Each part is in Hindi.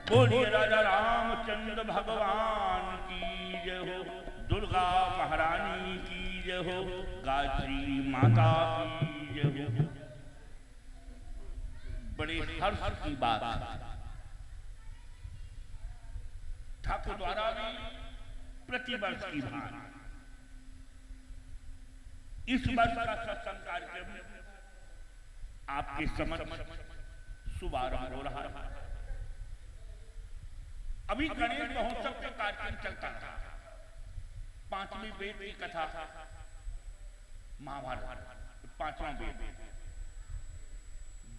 बोलिए राजा रामचंद्र भगवान की जय हो, दुर्गा महारानी की जय हो, गायत्री माता की जय हो। बड़े हर्ष की बात ठाकुर द्वारा भी प्रतिवर्ष की भांति इस वर्ष का सत्संग कार्यक्रम आपके समक्ष शुभारंभ हो रहा है। अभी गणेश महोत्सव का कार्यक्रम चलता था, 5वीं वेद की कथा, महाभारत 5वां वेद,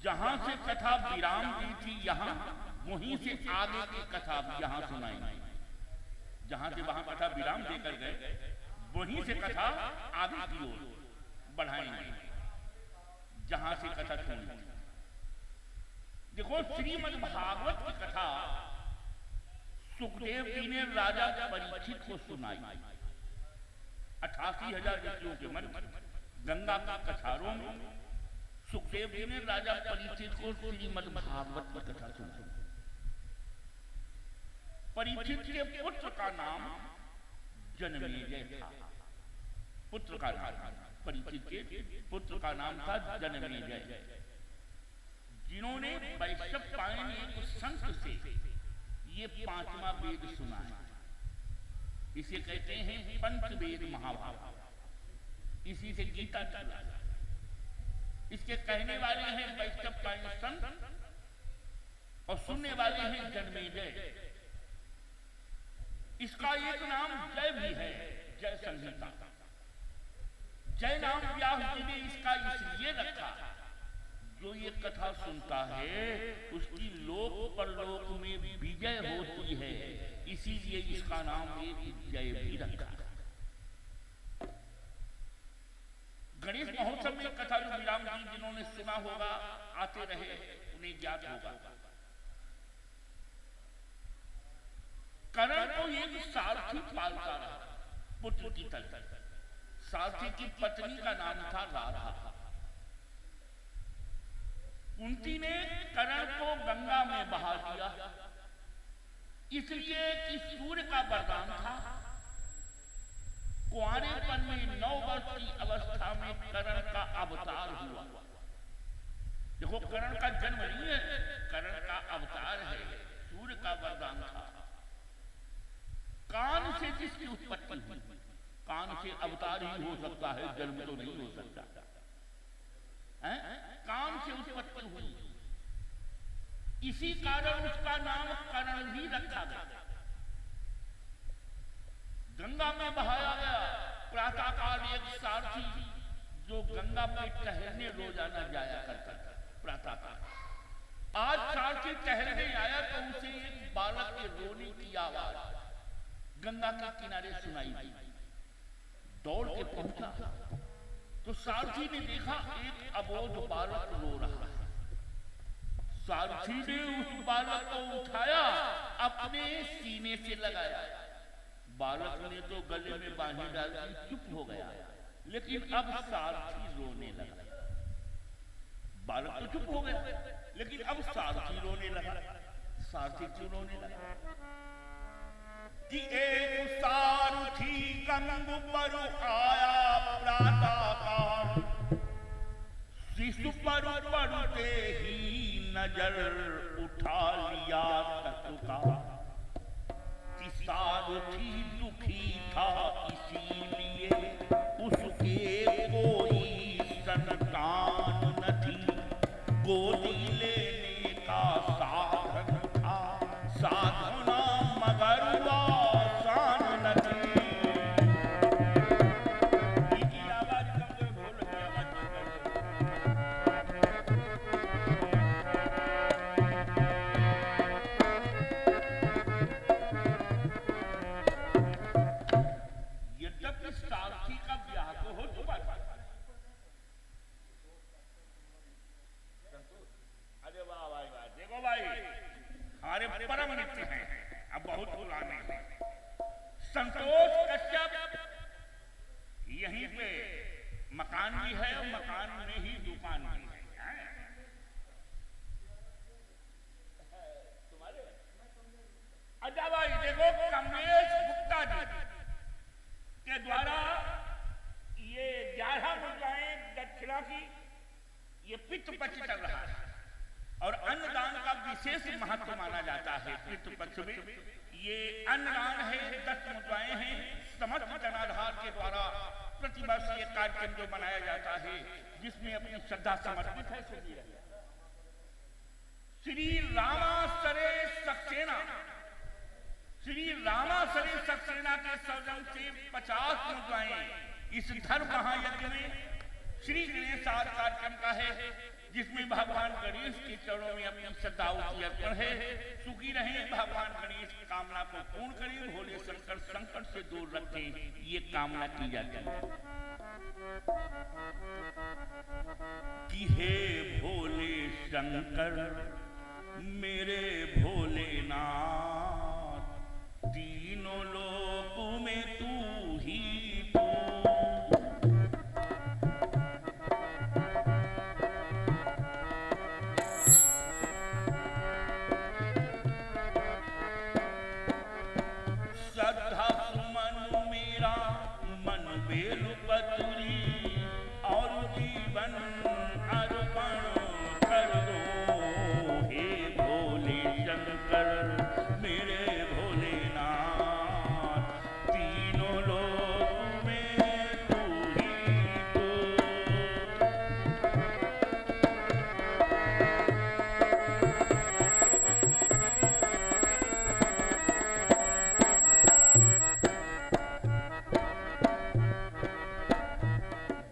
जहां से कथा विराम दी थी यहां वहीं से आगे की कथा यहां सुनाई, जहां से वहां कथा विराम देकर गए वहीं से कथा आगे की ओर बढ़ाएंगे जहां से कथा सुनी। देखो, श्रीमद् भागवत की कथा सुखदेव जी ने राजा परीक्षित को सुनाई। 88,000 ऋषियों के मन गंगा का कथारों में सुखदेव जी ने राजा परीक्षित को श्रीमद् भागवत की कथा सुनाई। परीक्षित के पुत्र का नाम जनमेजय था। पुत्र का नाम, परीक्षित के पुत्र का नाम था जनमेजय, जिन्होंने वैशंपायन एक संत से ये 5वां वेद सुना है। इसे कहते हैं पंचवेद महाभारत, इसी से गीता चला। इसके कहने वाले हैं वैशंपायन संत और सुनने वाले हैं जनमेजय। इसका एक नाम जय भी है, जय संहिता। जय नाम व्यास जी ने इसका इसलिए रखा, जो ये कथा सुनता है उसकी लोक परलोक में विजय होती है, इसीलिए इसका नाम एक जय भी रखा। गणेश महोत्सव में कथा जो विराम दी, जिन्होंने सुना होगा, आते रहे, उन्हें ज्ञात होगा। कर्ण को एक सारथी पालता रहा, पुत्र की तरह। सारथी की पत्नी का नाम था राधा। कुंती ने कर्ण को गंगा में बहा दिया, इसलिए कि सूर्य का वरदान था। कुंवारेपन में 9 वर्ष की अवस्था में कर्ण का अवतार हुआ। देखो, कर्ण का जन्म नहीं है, कर्ण का अवतार है, सूर्य का वरदान था। कान से जिसकी उत्पत्ति हुई, कान से अवतार ही हो सकता है, जन्म तो नहीं हो सकता है? कान से उत्पत्ति हुई, इसी कारण उसका नाम कर्ण भी रखा गया। गंगा में बहाया गया। प्रातःकाल एक सारथी जो गंगा पे टहलने रोजाना जाया करता था प्रातःकाल, आज सारथी टहलने आया तो उसे एक बालक के रोने की आवाज गंगा के किनारे सुनाई दी। दौड़ के पहुंचा तो सारथी ने देखा एक अबोध बालक रो रहा है। सारथी ने उस बालक को उठाया, अपने सीने से लगाया। बालक ने तो गले में बाहें डाल दी, चुप हो गया। लेकिन अब सारथी रोने लगा। बालक तो चुप हो गया, लेकिन अब सारथी रोने लगा। सारथी क्यों रोने लगा? कि एक सारथी गंग पर आया प्रातःकाल, शिशु पर पड़ते ही नजर उठा लिया तत्काल। कि सारथी दुखी था इसीलिए उसके कोई संतान न थी, गोदी लेने का साधन था, साधना मगर आसान न थी। यद्यपि सारथी का ब्याह तो हो चुका था। अरे वाह भाई वाह, देखो भाई, हमारे परम मित्र हैं, अब बहुत पुराने हैं। संतोष कश्यप, यहीं पे मकान भी है और मकान में ही दुकान भी है। तुम्हारे देखो कमलेश गुप्ता जी के द्वारा ये 11 मुद्राएं दक्षिणा की ये पितृ पक्ष चल रहा है और अन्नदान का विशेष महत्व माना जाता है। पितृ पक्ष में ये अन्नदान है, 10 मुद्राएं हैं। समस्त जनाधार के द्वारा प्रतिवर्ष ये कार्यक्रम जो मनाया जाता है जिसमें अपनी श्रद्धा समर्पित है। श्री रामासरे सक्सेना, श्री रामासरे सक्सेना के सौजन से 50 मुद्राएं इस धर्म महायज्ञ में श्री गणेशार कार्यक्रम का है जिसमें भगवान गणेश के चरणों में अपनी श्रद्धाओं की अर्पण है। सुखी रहें, भगवान गणेश की कामना को पूर्ण करें, भोले शंकर संकट से दूर रखें, ये कामना की जाती है कि हे भोले शंकर मेरे भोलेनाथ, तीनों लोकों में तू ही तू। श्रद्धा सुमन मेरा मन बेलु पतुरी और जीवन अर्पण कर दो, हे भोले शंकर मेरे भोलेनाथ, तीनों लोक में तू ही तू।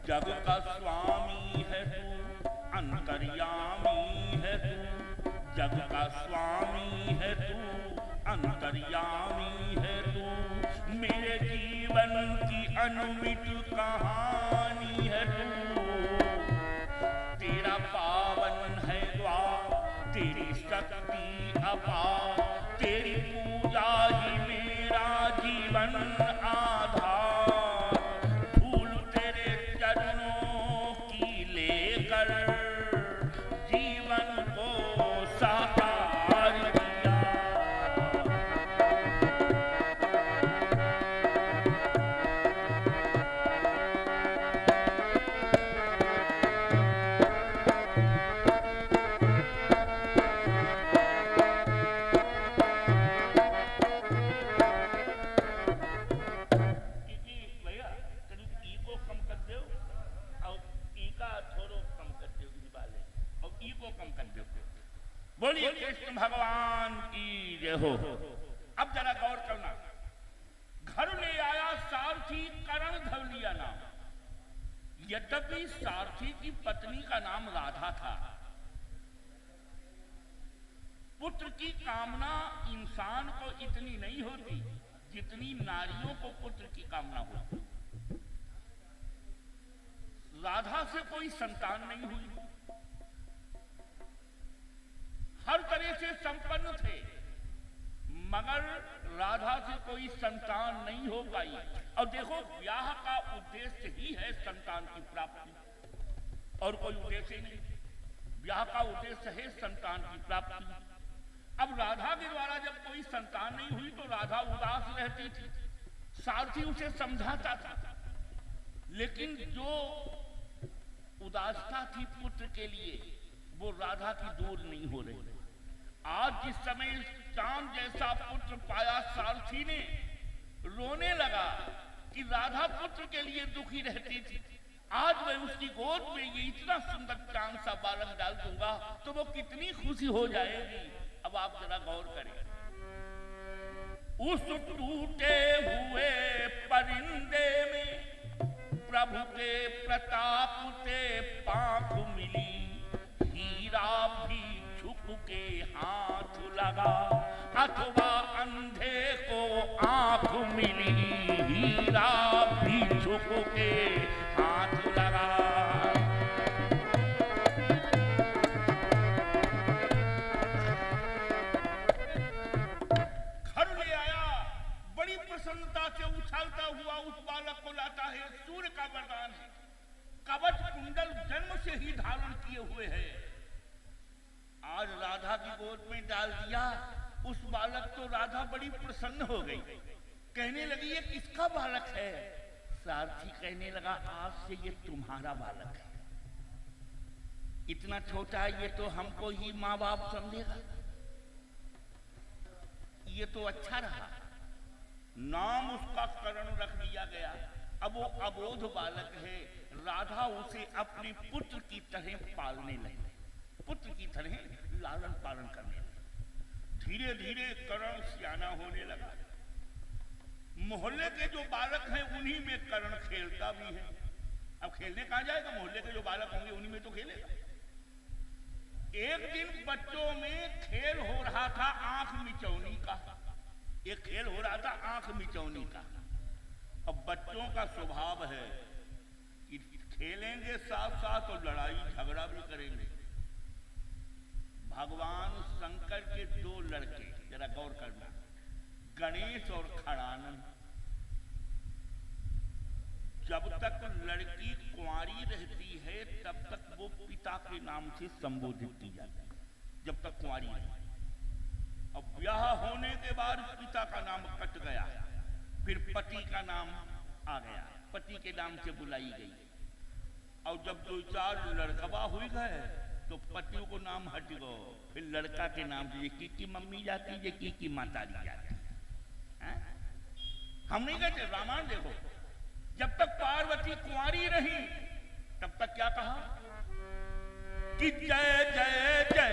जग का स्वामी है तू, अंतर्यामी है तू, जग का स्वामी है तू, अंतर्यामी है तू, मेरे जीवन की अनुमित कहानी है तू। तेरा पावन है द्वार, तेरी शक्ति अपार, तेरी पूजा ही मेरा जीवन आधार। फूल तेरे चरणों की लेकर जीवन को साकार किया। भैया करीब ई को कम कर दो और ई का थोड़ो कम कर दो, ई वाले और ई को कम कर दो। बोलिए कृष्ण भगवान की जय हो। अब जरा गौर करना, घर ले आया सारथी करण धवलिया नाम। यद्यपि सारथी की पत्नी का नाम राधा था, पुत्र की कामना इंसान को इतनी नहीं होती जितनी नारियों को पुत्र की कामना होती। राधा से कोई संतान नहीं हुई, हर तरह से संपन्न थे, मगर राधा से कोई संतान नहीं हो पाई। और देखो ब्याह का उद्देश्य ही है संतान की प्राप्ति और कोई उद्देश्य नहीं। ब्याह का उद्देश्य है संतान की प्राप्ति। अब राधा के द्वारा जब कोई संतान नहीं हुई तो राधा उदास रहती थी, सारथी उसे समझाता था, लेकिन जो उदासता थी पुत्र के लिए वो राधा की दूर नहीं हो रही। आज जिस समय चांद जैसा पुत्र पाया सारथी ने, रोने लगा कि राधा पुत्र के लिए दुखी रहती थी, आज मैं उसकी गोद में ये इतना सुंदर चांद सा बालक डाल दूंगा तो वो कितनी खुशी हो जाएगी। अब आप जरा गौर करें, उस टूटे हुए परिंदे में प्रभु के प्रताप से पांख मिली, हीरा भी झुक के हाथ लगा, अथवा अंधे को आंख मिली, हीरा भी झुक के हाथ लगा। घर ले आया, बड़ी प्रसन्नता से उछलता हुआ उस बालक को लाता है। सूर्य का वरदान है, कवच कुंडल जन्म से ही धारण किए हुए है। आज राधा की गोद में डाल दिया, उस बालक तो राधा बड़ी प्रसन्न हो गई, कहने लगी ये किसका बालक है? सारथी कहने लगा आज से ये तुम्हारा बालक है, इतना छोटा है ये तो हमको ही माँ बाप समझेगा, ये तो अच्छा रहा। नाम उसका करण रख दिया गया। अब वो अबोध बालक है, राधा उसे अपने पुत्र की तरह पालने लगी, पुत्र की तरह लालन पालन करने लगी। धीरे धीरे करण सियाना होने लगा। मोहल्ले के जो बालक हैं उन्हीं में करण खेलता भी है। अब खेलने कहाँ जाएगा? मोहल्ले के जो बालक होंगे उन्हीं में तो खेलेगा। एक दिन बच्चों में खेल हो रहा था आंख मिचौनी का, एक खेल हो रहा था आंख मिचौनी का। अब बच्चों का स्वभाव है कि खेलेंगे साथ साथ और लड़ाई झगड़ा भी करेंगे। भगवान शंकर के दो लड़के, जरा गौर करना, गणेश और खड़ानन, जब तक लड़की कुंवारी रहती है तब तक वो पिता के नाम से संबोधित की जाती है, जब तक कुंवारी है। अब ब्याह होने के बाद पिता का नाम कट गया, फिर पति का नाम आ गया, पति के नाम से बुलाई गई। और जब 2-4 लड़कबा हुई गए तो पतियों को नाम हट गो, फिर लड़का के नाम से ये की मम्मी जाती, ये की माता जाती। हम नहीं कहते, रामायण देखो, जब तक पार्वती कुंवारी रही तब तक क्या कहा कि जय जय जय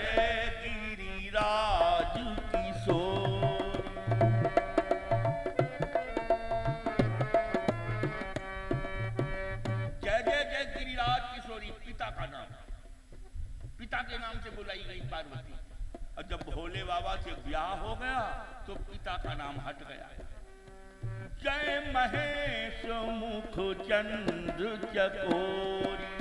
गिरिराज किशोर, जय जय जय गिरिराज किशोरी, पिता का नाम, पिता के नाम से बुलाई गई पार्वती। और जब भोले बाबा से ब्याह हो गया तो पिता का नाम हट गया। जय महेश मुख चंद्र चकोरी,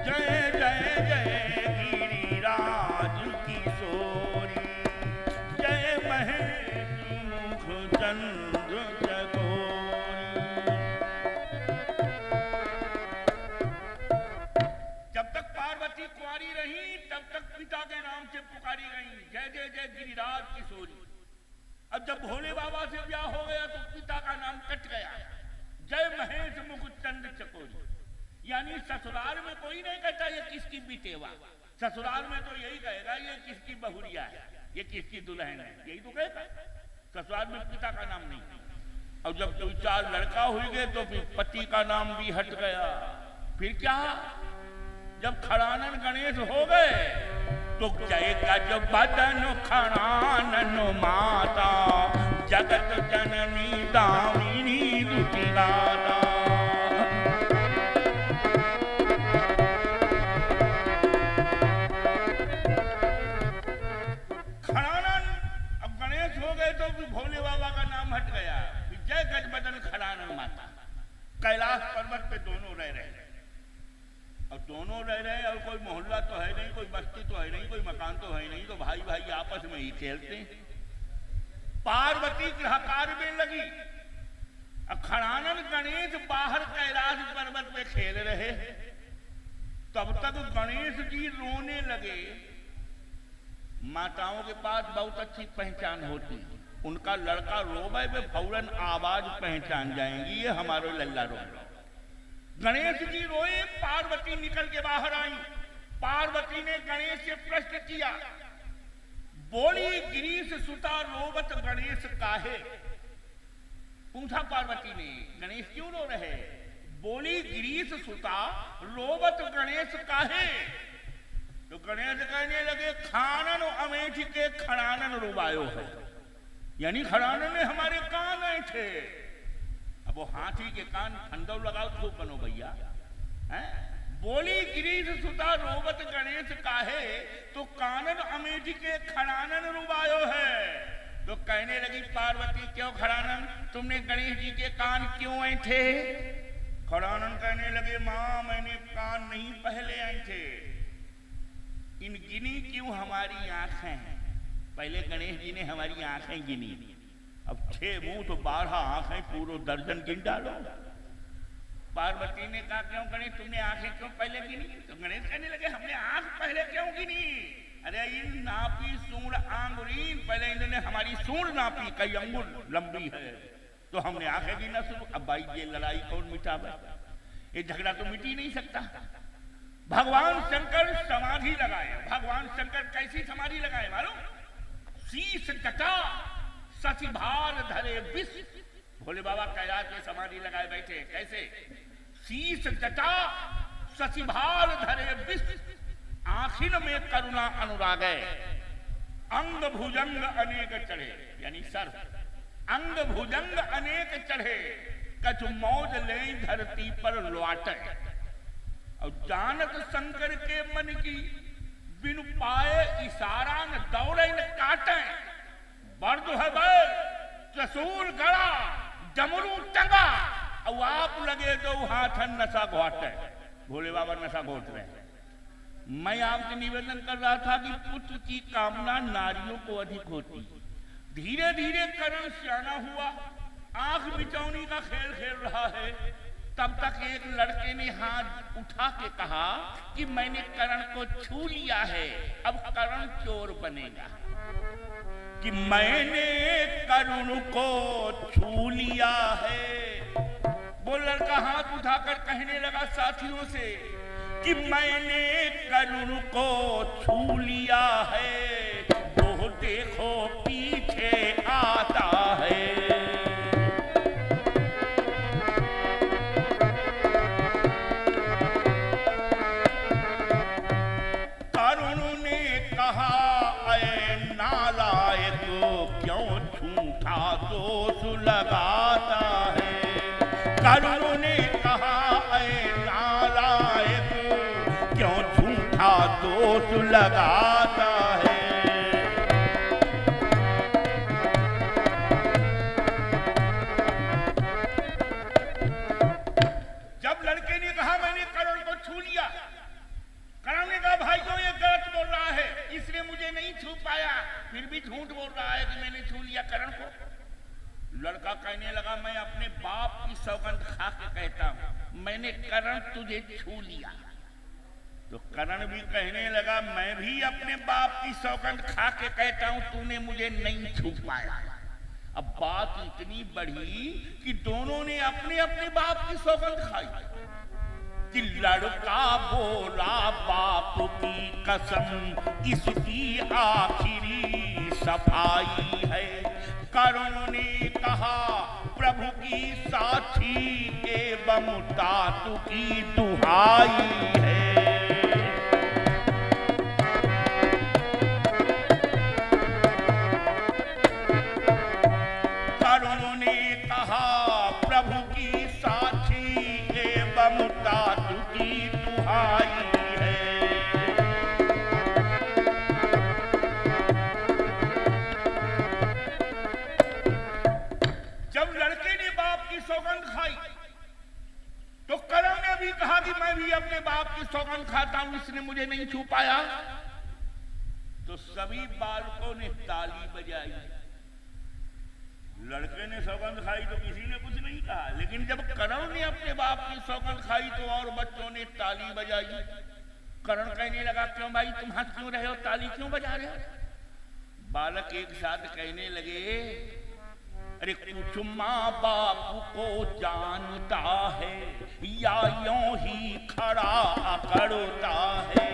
जय जय जय गिरिराज किशोरी, जय महेश मुख चंद्र चकोरी। जब तक पार्वती कुंवारी रही तब तक पिता के नाम से पुकारी गई, जय जय जय गिरिराज किशोरी। अब जब भोले बाबा से ब्याह हो गया तो पिता का नाम कट गया, जय महेश मुकुट चंद्र चकोरी। यानी ससुराल में कोई नहीं कहता ये किसकी बिटेवा, ससुराल में तो यही कहेगा ये किसकी बहुरिया है, ये किसकी दुल्हन है, यही तो कहता है। ससुराल में पिता का नाम नहीं। और जब 2-4 लड़का हुई गए तो फिर पति का नाम भी हट गया। फिर क्या, जब खड़ानन गणेश हो गए तो जय गज बदन खड़ानन माता, जगत जननी दामिनी दुतिलाता। खड़ानन अब गणेश हो गए तो भोले बाबा का नाम हट गया, जय गज बदन खड़ानन माता। कैलाश पर्वत पे दोनों रह रहे, और दोनों रह रहे और कोई मोहल्ला तो है नहीं, कोई बस्ती तो है नहीं, कोई मकान तो है नहीं, तो भाई भाई आपस में ही खेलते हैं। पार्वती गृहकार्य में लगी, खड़ानन गणेश बाहर कैलाश पर्वत पे खेल रहे। तब तक गणेश जी रोने लगे। माताओं के पास बहुत अच्छी पहचान होती, उनका लड़का रोवे में फौरन आवाज पहचान जाएंगी, ये हमारे लल्ला रो। गणेश जी रोए, पार्वती निकल के बाहर आई। पार्वती ने गणेश से प्रश्न किया, बोली गिरीश सुता रोवत गणेश काहे। पूछा पार्वती ने, गणेश क्यों रो रहे? बोली गिरीश सुता रोवत गणेश काहे। तो गणेश कहने लगे, खानन अमेठी के खड़ानन रुबायो है, यानी खड़ानन ने हमारे कान आए थे। अब वो हाथी के कान ठंडव लगाओ खूब बनो भैया। बोली गिरीश सुता रोवत गणेश काहे, तो कानन अमेठी के खड़ानन रुबायो है। तो कहने लगी पार्वती, क्यों खड़ानन, तुमने गणेश जी के कान क्यों आए थे? खड़ानन कहने लगे, मां मैंने कान नहीं पहले आए थे, इन गिनी क्यों हमारी आंखें हैं। पहले गणेश जी ने हमारी आंखें गिनी, अब 6 मुंह तो 12 आंखें, पूरा दर्जन गिन डालो। पार्वती ने कहा क्यों गणेश तुमने आंखें क्यों पहले गिनी? तो गणेश कहने लगे हमने आंख पहले क्यों गिनी? अरे इन नापी सूंड आंगुरीन, पहले इन्होंने हमारी सूंड नापी, कई अंगुल लंबी है, तो हमने आंखें गिनना शुरू। अब भाई ये लड़ाई कौन मिटावे? ये झगड़ा तो मिट ही नहीं सकता। भगवान शंकर समाधि लगाए। भगवान शंकर कैसी समाधि लगाए मालूम? शीश जटा शशिभार धरे विष। भोले बाबा कैलाश में समाधि लगाए बैठे। कैसे? शीश जटा शशिभार धरे विष, आखिन में करुणा अनुराग, अंग भुजंग अनेक चढ़े, यानी सर अंग भुजंग अनेक चढ़े, कछु मौज ले धरती पर लौटे। और जानत शंकर के मन की, बिनु पाए इशारा न दौड़े न काटे। बर्द है बैल त्रिशूल गड़ा, डमरू टंगा, और आप लगे तो हाथन नशा घोटे। भोले बाबा नशा घोट रहे हैं। मैं आपसे निवेदन कर रहा था कि पुत्र की कामना नारियों को अधिक होती। धीरे धीरे करण सियाना हुआ, आंख बिचौनी का खेल खेल रहा है। तब तक एक लड़के ने हाथ उठा के कहा कि मैंने करण को छू लिया है, अब करण चोर बनेगा। कि मैंने करुण को छू लिया है। वो लड़का हाथ उठाकर कहने लगा साथियों से कि मैंने करुण को छू लिया है, वो देखो पीछे आता है। करुण ने कहा ऐ नालायक, क्यों झूठा दोष लगाता है। करुण ने कहा ऐ नालायक, क्यों झूठा दोष लगाता है। जब लड़के ने कहा मैंने करण को छू लिया, करण ने कहा भाई को ये गलत बोल रहा है, इसने मुझे नहीं छू पाया, फिर भी झूठ बोल रहा है कि मैंने छू लिया करण को। लड़का कहने लगा मैं अपने बाप की सौगंध खा के कहता हूं मैंने करण तुझे छू लिया। तो करण भी कहने लगा मैं भी अपने बाप की सौगंध खा के कहता हूं तूने मुझे नहीं छू पाया। अब बात इतनी बढ़ी कि दोनों ने अपने अपने बाप की सौगंध खाई। कि लड़का बोला बाप की कसम इसकी आखिरी सफाई है। करुण ने कहा प्रभु की साक्षी एवं तातु की दुहाई है। करुण ने कहा प्रभु की साक्षी एवं तातु की दुहाई है। जब लड़के ने बाप की सौगंध खाई तो करण ने भी कहा कि मैं भी अपने बाप की सौगंध खाता हूं, इसने मुझे नहीं छू पाया। तो सभी बालकों ने ताली बजाई। लड़के ने सौगंध खाई तो किसी ने कुछ नहीं कहा, लेकिन जब करण ने अपने बाप की सौगंध खाई तो और बच्चों ने ताली बजाई। करण कहने लगा क्यों भाई तुम हंस क्यों रहे हो, ताली क्यों बजा रहे हो। बालक एक साथ कहने लगे अरे कुछ माँ बाप को जानता है या यूं ही खड़ा करता है।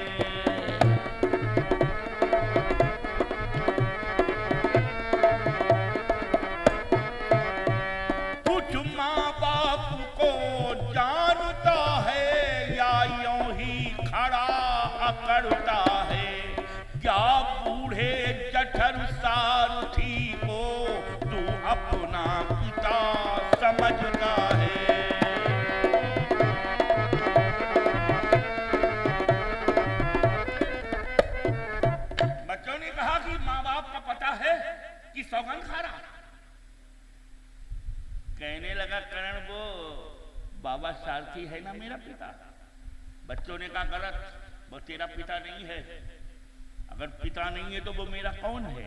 कुछ माँ बाप को जानता है या यूं ही खड़ा करता है। क्या बूढ़े जठर सारथी को तू अपना पिता समझता है। बच्चों ने कहा कि माँ बाप का पता है कि सौगंध खा रहा। कहने लगा करण वो बाबा सारथी है ना मेरा पिता। बच्चों ने कहा गलत, वो तेरा पिता नहीं है। अगर पिता नहीं है तो वो मेरा कौन है।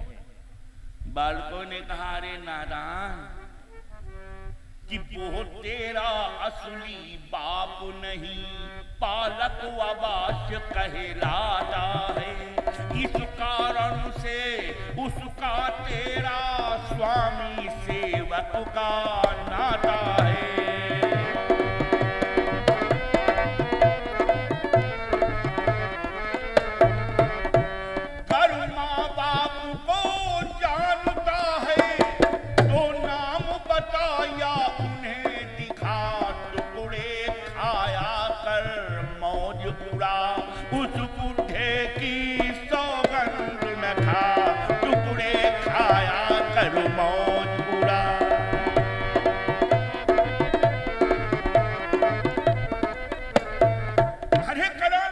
बालकों ने कहा अरे नादान कि वो तेरा असली बाप नहीं, पालक अवाश कहलाता है। इस कारण से उसका तेरा स्वामी सेवक का नाता है। घर माँ बाप को जानता है तो नाम बताया उन्हें दिखा, टुकड़े खाया कर मौज उड़ा, उस बुढ़े की सौगंध न खा, टुकड़े खाया कर मौज उड़ा। हरे करण,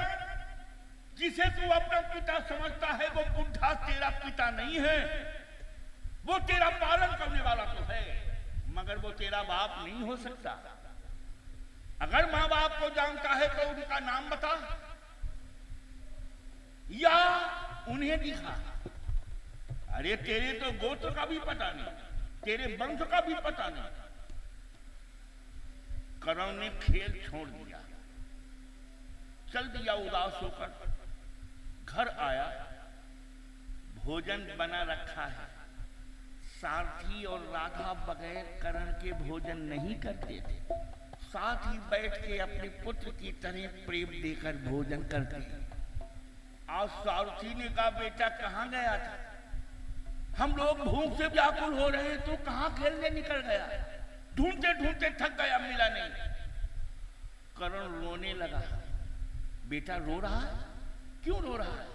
जिसे तू अपना पिता समझता है वो बुढ़ा तेरा पिता नहीं है। वो तेरा पालन करने वाला तो है, मगर वो तेरा बाप नहीं हो सकता। अगर माँ बाप को जानता है तो उनका नाम बता या उन्हें दिखा। अरे तेरे तो गोत्र का भी पता नहीं, तेरे वंश का भी पता नहीं। करण ने खेल छोड़ दिया, चल दिया उदास होकर। घर आया, भोजन बना रखा है। सारथी और राधा बगैर करण के भोजन नहीं करते थे, साथ ही बैठ के अपने पुत्र की तरह प्रेम देकर भोजन करते। आज सारथी ने कहा, बेटा कहाँ गया था? हम लोग भूख से व्याकुल हो रहे हैं, तो कहाँ खेलने निकल गया? ढूंढते ढूंढते थक गया, मिला नहीं। करण रोने लगा। बेटा रो रहा है? क्यों रो रहा है?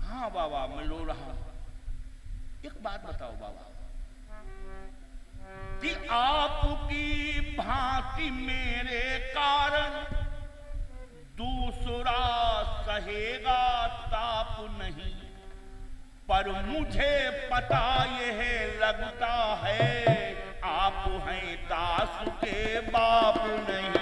हाँ बाबा मैं रो रहा हूं। एक बात बताओ बाबा, कि आपकी भांति मेरे कारण दूसरा सहेगा ताप नहीं, पर मुझे पता यह लगता है आप हैं दास के बाप नहीं।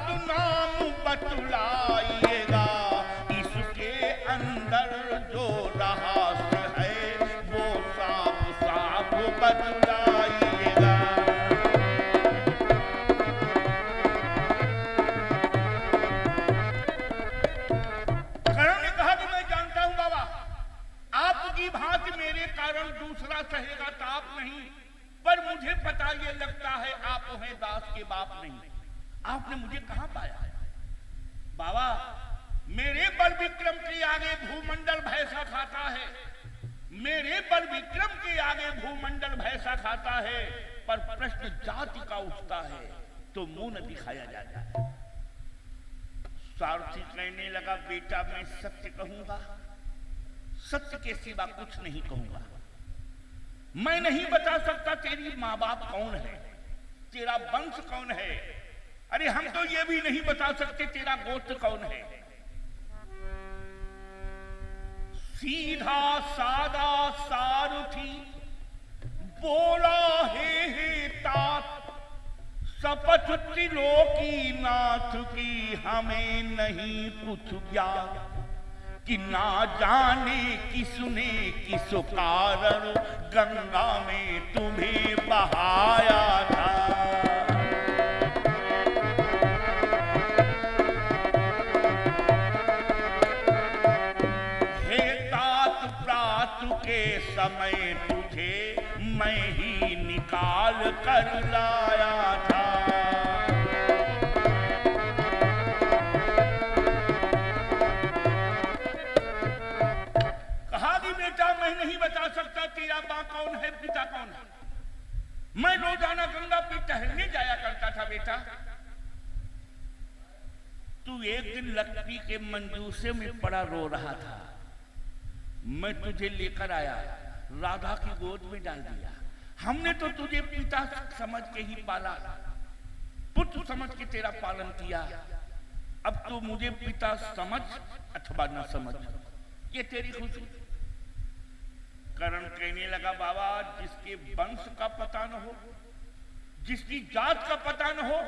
तो नाम बतलाइएगा, इसके अंदर जो रहस्य है वो साफ साफ बतलाइएगा। करण ने कहा कि मैं जानता हूं बाबा, आपकी भांति मेरे कारण दूसरा सहेगा ताप नहीं, पर मुझे पता ये लगता है आप हैं दास के बाप नहीं। आपने मुझे कहां पाया? बाबा मेरे बल विक्रम के आगे भूमंडल भैंसा खाता है, मेरे बल विक्रम के आगे भूमंडल भैंसा खाता है, पर प्रश्न जाति का उठता है तो मुंह न दिखाया जाता है। सारथी कहने लगा, बेटा मैं सत्य कहूंगा, सत्य के सिवा कुछ नहीं कहूंगा। मैं नहीं बता सकता तेरी माँ बाप कौन है, तेरा वंश कौन है। अरे हम तो ये भी नहीं बता सकते तेरा गोत्र कौन है। सीधा सादा सारथी बोला, हे तात, शपथ त्रिलोकी नाथ की हमें नहीं कुछ ज्ञात, कि ना जाने किसने किस कारण गंगा में तुम्हें बहाया था। के समय तुझे मैं ही निकाल कर लाया था। कहा कि बेटा मैं नहीं बता सकता तेरा मां कौन है, पिता कौन है। मैं रोजाना गंगा पे टहलने जाया करता था बेटा। तू एक दिन लकड़ी के मंजूसे में पड़ा रो रहा था, मैं तुझे लेकर आया, राधा की गोद में डाल दिया। हमने तो तुझे पिता समझ के ही पाला, पुत्र समझ के तेरा पालन किया। अब तो मुझे पिता समझ अथवा न समझ, ये तेरी खुशी। करण कहने लगा, बाबा जिसके वंश का पता न हो, जिसकी जात का पता न हो,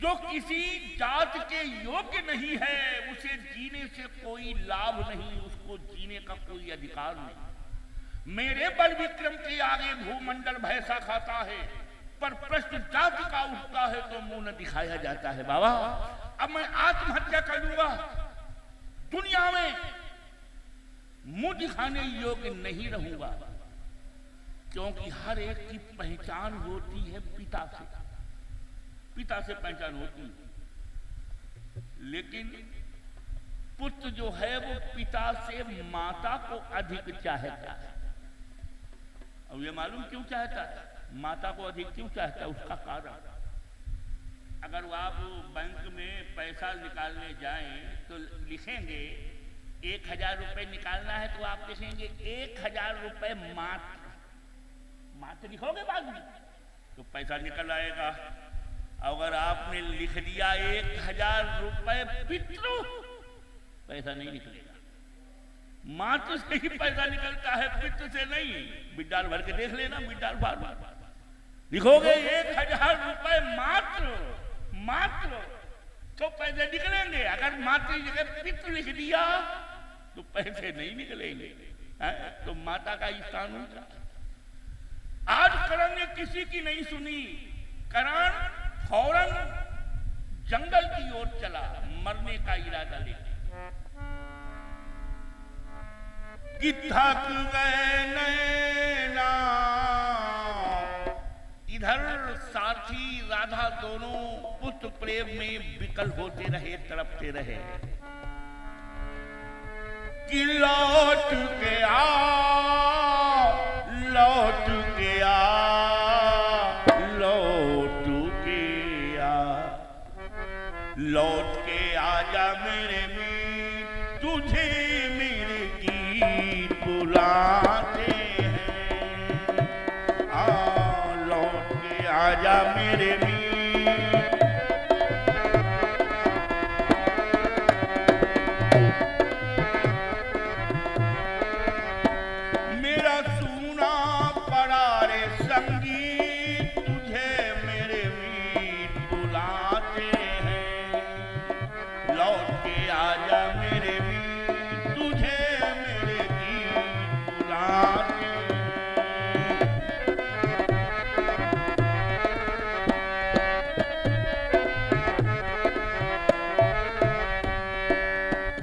जो किसी जात के योग्य नहीं है उसे जीने से कोई लाभ नहीं, उसको जीने का कोई अधिकार नहीं। मेरे बल विक्रम के आगे भूमंडल भैसा खाता है, पर प्रश्न जाति का उठता है तो मुंह न दिखाया जाता है। बाबा अब मैं आत्महत्या कर लूंगा, दुनिया में मुंह दिखाने योग्य नहीं रहूंगा, क्योंकि हर एक की पहचान होती है पिता से, पिता से पहचान होती है। लेकिन पुत्र जो है वो पिता से माता को अधिक चाहता है। अब ये मालूम क्यों चाहता है, माता को अधिक क्यों चाहता है? उसका कारण, अगर आप बैंक में पैसा निकालने जाएं तो लिखेंगे 1000 रुपए निकालना है, तो आप लिखेंगे 1000 रुपए मात्र, मात्र लिखोगे बाद में तो पैसा निकल आएगा। अगर आपने लिख दिया 1000 रुपए पितृ, पैसा नहीं निकलेगा। मात्र से ही पैसा निकलता है, पितृ से नहीं। बिडाल भर के देख लेना, बिडाल बार लिखोगे 1000 रुपए मात्र, मात्र तो पैसे निकलेंगे। अगर मात्र की जगह पितृ लिख दिया तो पैसे नहीं निकलेंगे। तो माता का स्थान ऊंचा। आज करण ने किसी की नहीं सुनी, करण फौरन जंगल की ओर चला मरने का इरादा लेके। कि थक गए नैना, इधर सारथी राधा दोनों पुत्र प्रेम में विकल होते रहे, तड़पते रहे। कि लौट के आ, लौट के आ, लौट के आ, लौट के आजा मेरे मीत, तुझे मेरे गीत बुलाते हैं। लौट के आजा मेरे मीत। मेरा सूना पड़ा रे संगीत, तुझे मेरे मीत बुलाते हैं। लौट के आजा मेरे मीत, तुझे मेरे गीत बुलाते हैं।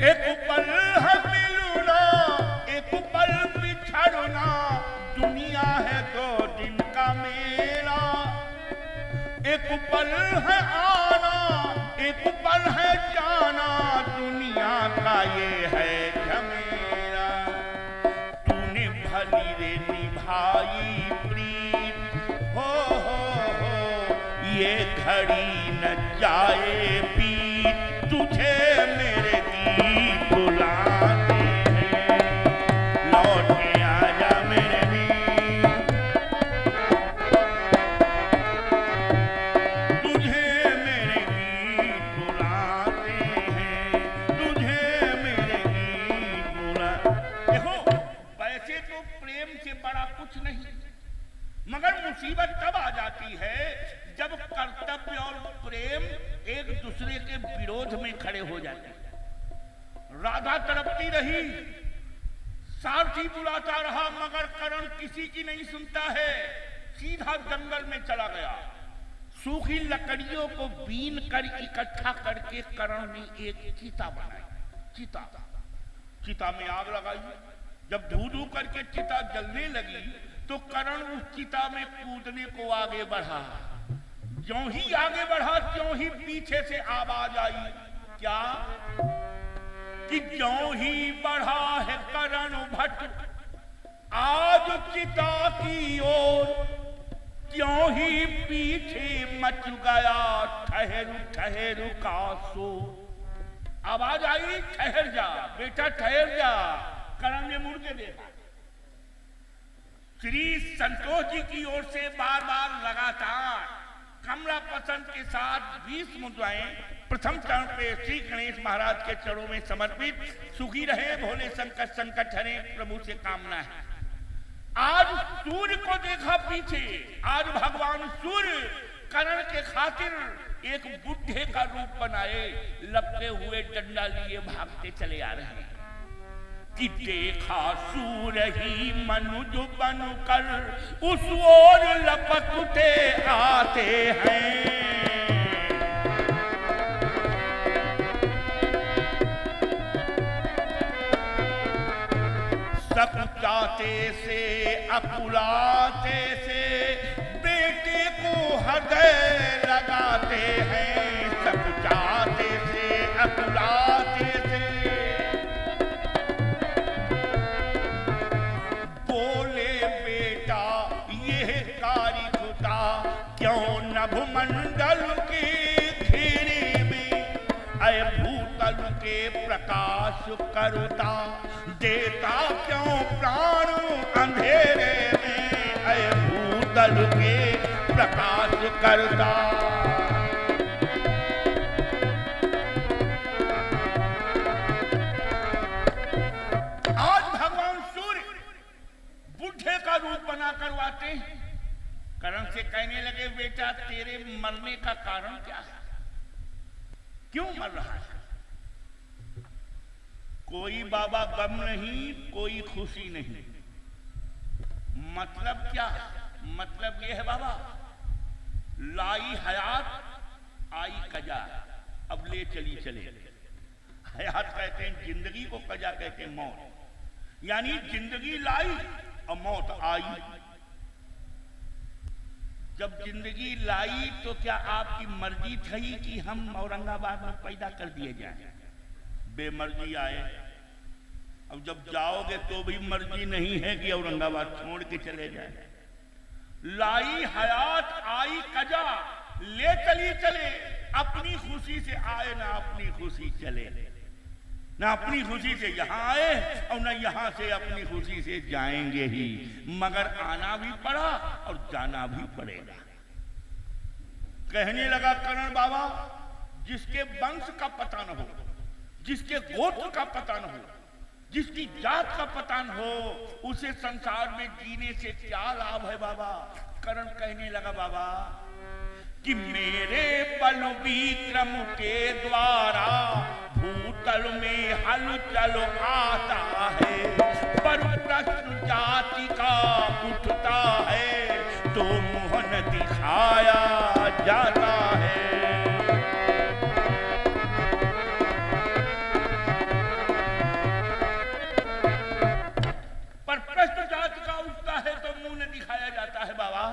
एक पल है मिलना, एक पल बिछड़ना, दुनिया है 2 दिन का मेला। एक पल है आना, एक पल है जाना, दुनिया का ये है झमेला। तूने भली रे निभाई प्रीत, हो ये घड़ी न जाए बीत, तुझे मेरे गीत बुलाते हैं। लौट के आजा मेरे मीत, तुझे मेरे गीत बुलाते हैं, तुझे मेरे गीत बुला। देखो वैसे तो प्रेम से बड़ा कुछ नहीं, मगर मुसीबत तब आ जाती है जब कर्तव्य और प्रेम एक दूसरे के विरोध में खड़े हो जाते हैं। राधा तड़पती रही, सारथी बुलाता रहा, मगर करण किसी की नहीं सुनता है। सीधा जंगल में चला गया। सूखी लकड़ियों को बीन कर इकट्ठा करके करण ने एक चिता बनाई। चिता, चिता में आग लगाई। जब धू धू करके चिता जलने लगी तो करण उस चिता में कूदने को आगे बढ़ा। ज्यों ही आगे बढ़ा त्यों ही पीछे से आवाज आई, क्या? कि ज्यों ही बढ़ा है करण भट्ट आज चिता की ओर, त्यों ही पीछे मच गया ठहरू ठहरू का शोर। आवाज आई, ठहर जा बेटा, ठहर जा। करण ने मुड़ के देखा। श्री संतोष जी की ओर से बार बार लगातार कमला पसंद के साथ 20 मुद्राएं प्रथम चरण पे श्री गणेश महाराज के चरणों में समर्पित। सुखी रहे भोले संकट संकट हरे, प्रभु से कामना है। आज सूर्य को देखा पीछे, आज भगवान सूर्य करण के खातिर एक बुढ़े का रूप बनाए, लपटे हुए डंडा लिए भागते चले आ रहे हैं कि देखा सूर ही मनुज बन कर उस ओर लपकते आते हैं। सकुचाते से अकुलाते से बेटे को हृदय लगाते हैं। सकुचाते से अकुलाते से बोले बेटा यह कार्य खुदा क्यों नभमंडल की खीरी में अय भूतल के प्रकाश करता देता क्यों प्राण अंधेरे में अय भूतल के प्रकाश करता। आज भगवान सूर्य बुढ़े का रूप बना करवाते हैं। कर्ण से कहने लगे बेटा तेरे मरने का कारण क्या है, क्यों मर रहा है? कोई बाबा गम नहीं, कोई खुशी नहीं। मतलब क्या? मतलब यह है बाबा, लाई हयात आई कजा, अब ले चली चले। हयात कहते हैं जिंदगी को, कजा कहते हैं मौत। यानी जिंदगी लाई और मौत आई। जब जिंदगी लाई तो क्या आपकी मर्जी थी कि हम औरंगाबाद में पैदा कर दिए जाए? बेमर्जी आए। अब जब जाओगे तो भी मर्जी नहीं है कि औरंगाबाद छोड़ के चले जाए। लाई हयात आई कजा, ले चली चले। अपनी खुशी से आए ना अपनी खुशी चले, ना अपनी खुशी से यहाँ आए और ना यहाँ से अपनी खुशी से जाएंगे ही, मगर आना भी पड़ा और जाना भी पड़ेगा। कहने लगा कर्ण बाबा जिसके वंश का पता न हो, जिसके गोत्र का पता न हो, जिसकी जात का पता न हो, उसे संसार में जीने से क्या लाभ है बाबा? कर्ण कहने लगा बाबा कि मेरे बल विक्रम के द्वारा भूतल में हलचल आता है, पर प्रश्न जाति का उठता है तो मोहन दिखाया जाता है। पर प्रश्न जाति का उठता है तो मुंह न दिखाया जाता है बाबा।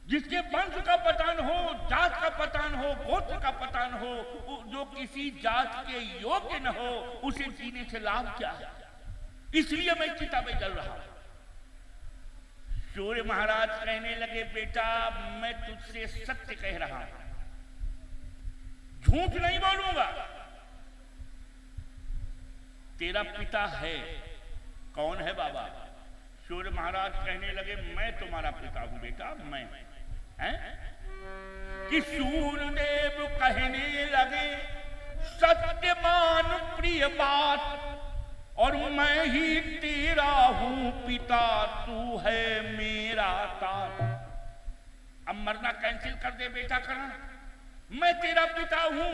जिसके वंश का पता न हो, जात का पता न हो, गोत्र का पता न हो, जो किसी जात के योग्य न हो, उसे जीने से लाभ क्या? इसलिए मैं चिता में जल रहा हूं। सूर्य महाराज कहने लगे बेटा मैं तुझसे सत्य कह रहा हूं, झूठ नहीं बोलूंगा। तेरा पिता है, कौन है बाबा? सूर्य महाराज कहने लगे मैं तुम्हारा पिता हूं बेटा, मैं है? कि सूर्यदेव कहने लगे सत्यमान प्रिय बात, और मैं ही तेरा हूं पिता, तू है मेरा तात। अब मरना कैंसिल कर दे बेटा कर्ण, मैं तेरा पिता हूं,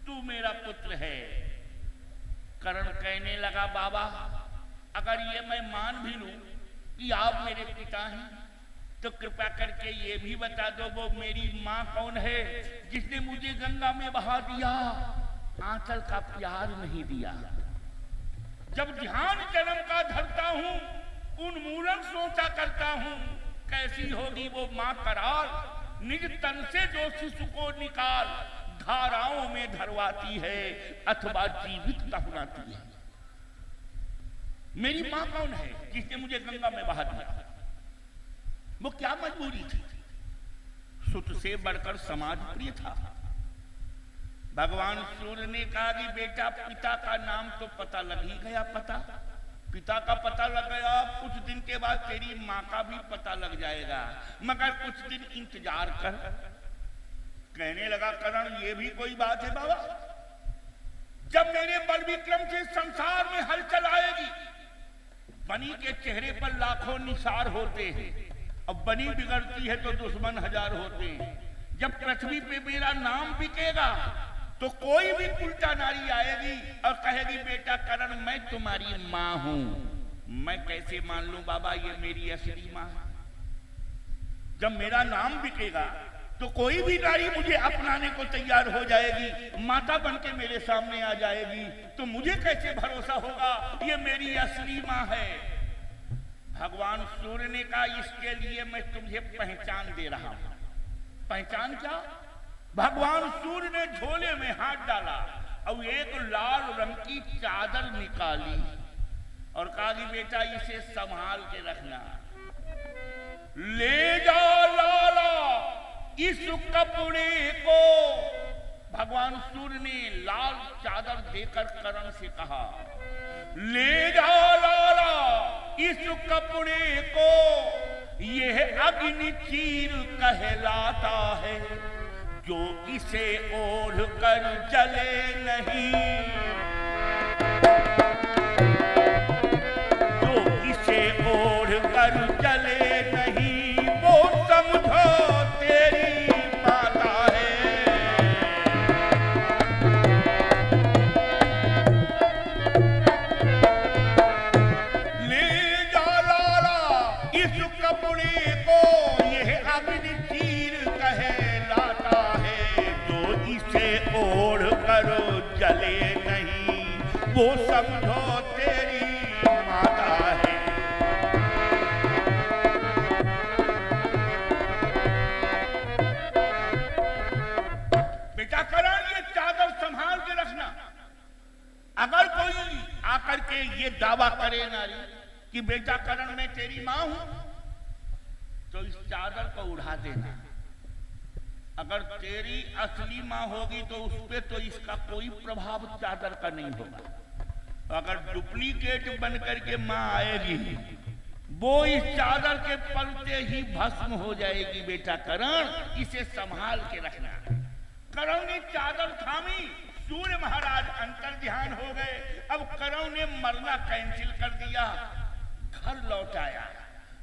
तू मेरा पुत्र है। कर्ण कहने लगा बाबा अगर ये मैं मान भी लूं कि आप मेरे पिता हैं, तो कृपा करके ये भी बता दो वो मेरी माँ कौन है जिसने मुझे गंगा में बहा दिया, आंचल का प्यार नहीं दिया। जब ध्यान जन्म का धरता हूं, उन्मूलन सोचा करता हूं, कैसी होगी वो माँ करार, निज तन से जो शिशु को निकाल, धाराओं में धरवाती है अथवा जीवित दफनाती है। मेरी माँ कौन है जिसने मुझे गंगा में बहा दिया? वो क्या मजबूरी थी? सुत से बढ़कर समाज प्रिय था। भगवान सूर्य ने कहा कि बेटा पिता का नाम तो पता लग ही गया, पिता का पता लग गया, कुछ दिन के बाद तेरी माँ का भी पता लग जाएगा, मगर कुछ दिन इंतजार कर। कहने लगा कर्ण ये भी कोई बात है बाबा? जब मेरे बल विक्रम से संसार में हलचल आएगी, बनी के चेहरे पर लाखों निसार होते हैं, अब बनी बिगड़ती है तो दुश्मन हजार होते हैं। जब पृथ्वी पे मेरा नाम बिकेगा तो कोई भी उल्टा नारी आएगी और कहेगी बेटा करण मैं तुम्हारी मां हूं। मैं कैसे मान लूं बाबा ये मेरी असली मां है? जब मेरा नाम बिकेगा तो कोई भी नारी मुझे अपनाने को तैयार हो जाएगी, माता बनके मेरे सामने आ जाएगी, तो मुझे कैसे भरोसा होगा ये मेरी असली मां है? भगवान सूर्य ने कहा इसके लिए मैं तुझे पहचान दे रहा हूं। पहचान क्या? भगवान सूर्य ने झोले में हाथ डाला और एक लाल रंग की चादर निकाली और कहा कि बेटा इसे संभाल के रखना। ले जा लाला इस कपड़े को। भगवान सूर्य ने लाल चादर देकर करण से कहा ले जा लाला इस कपड़े को, यह अग्नि चीर कहलाता है, जो इसे ओढ़ कर जले नहीं, जो इसे ओढ़ कर जले नहीं, वो समझो तेरी माता है। ले जा लाला इस कपड़े को, यह अग्नि चीर कहलाता है, जो इसे ओढ़ कर जले नहीं, वो समझो तेरी माता है। बेटा करण ये चादर संभाल के रखना। अगर कोई आकर के ये दावा करे नारी कि बेटा करण मैं तेरी मां हूं, तो इस चादर को उड़ा देना। अगर तेरी असली मां होगी तो उस पे तो इसका कोई प्रभाव चादर का नहीं होगा। अगर डुप्लीकेट बन करके मां आएगी वो इस चादर के पलते ही भस्म हो जाएगी। बेटा करण इसे संभाल के रखना। करण ने चादर थामी, सूर्य महाराज अंतर ध्यान हो गए। अब करण ने मरना कैंसिल कर दिया, घर लौट आया।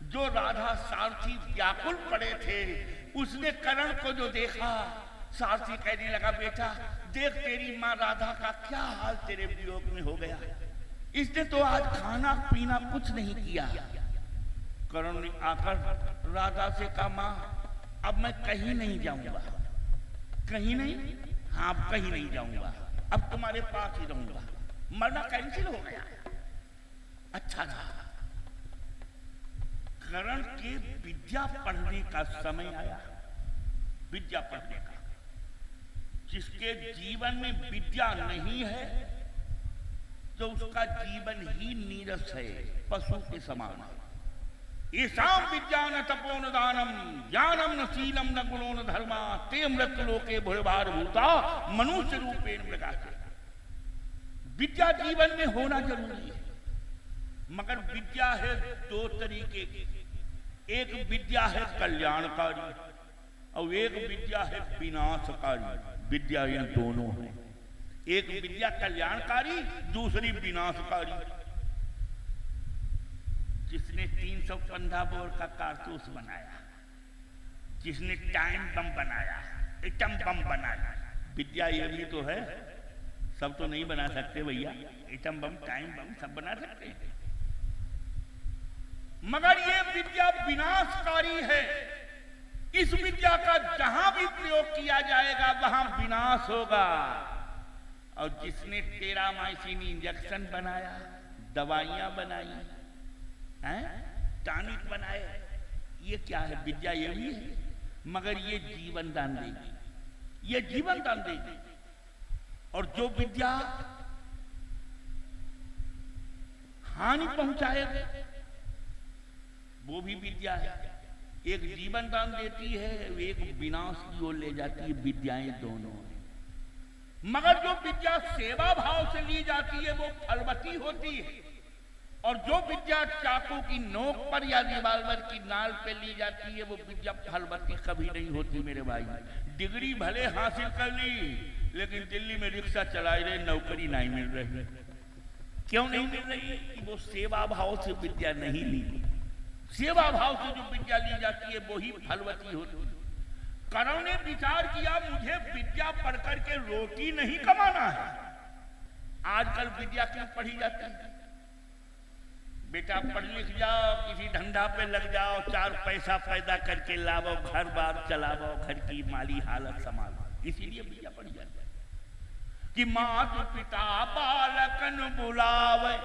जो राधा सारथी व्याकुल पड़े थे उसने करण को जो देखा, सारथी कहने लगा बेटा देख तेरी माँ राधा का क्या हाल तेरे वियोग में हो गया, इसने तो आज खाना पीना कुछ नहीं किया। करण ने आकर राधा से कहा माँ अब मैं कहीं नहीं जाऊंगा। कहीं नहीं? हाँ अब कहीं नहीं जाऊंगा, अब तुम्हारे पास ही रहूंगा। मरना कैंसिल हो गया। अच्छा था। करण के विद्या पढ़ने का समय आया। विद्या पढ़ने का। जिसके जीवन में विद्या नहीं है तो उसका जीवन ही नीरस है, पशु के समान है। येषां विद्या न तपो न दानम ज्ञानम न शीलम न गुणो न धर्मा ते मृत लोके भूभार भूता मनुष्य रूपेण मृगासे। विद्या जीवन में होना जरूरी है, मगर विद्या है दो तरीके की। एक विद्या है कल्याणकारी और एक विद्या है विनाशकारी। विद्या ये दोनों है। एक विद्या कल्याणकारी, दूसरी विनाशकारी। जिसने 315 बोर का कारतूस बनाया, जिसने टाइम बम बनाया, एटम बम बनाया, विद्या ये भी तो है। सब तो नहीं बना सकते भैया, एटम बम टाइम बम सब बना सकते हैं, मगर ये विद्या विनाशकारी है। इस विद्या का जहां भी प्रयोग किया जाएगा वहां विनाश होगा। और जिसने टेरामाइसिन इंजेक्शन बनाया, दवाइयां बनाई हैं, टॉनिक बनाए, ये क्या है? विद्या ये भी है, मगर ये जीवन दान देगी, ये जीवन दान देगी। और जो विद्या हानि पहुंचाएगी वो भी विद्या है। एक जीवन दान देती है, एक विनाश की ओर ले जाती है। विद्याएं दोनों हैं, मगर जो विद्या सेवा भाव से ली जाती है वो फलवती होती है। और जो विद्या चाकू की नोक पर या रिवाल्वर की नाल पे ली जाती है वो विद्या फलवती कभी नहीं होती मेरे भाई। डिग्री भले हासिल कर ली, लेकिन दिल्ली में रिक्शा चलाए रहे, नौकरी नहीं मिल रही। क्यों नहीं मिल रही? कि वो सेवा भाव से विद्या नहीं ली। सेवा भाव से जो विद्या ली जाती है वही फलवती होती है। कर्ण ने विचार किया मुझे विद्या पढ़ करके रोटी नहीं कमाना है। आजकल विद्या क्यों पढ़ी जाती है? बेटा पढ़ लिख जाओ, किसी धंधा पे लग जाओ, 4 पैसा पैदा करके लाओ, घर बार चलाओ, घर की माली हालत संभालो, इसीलिए विद्या पढ़ी जाती है कि माता पिता बालकन बुलावे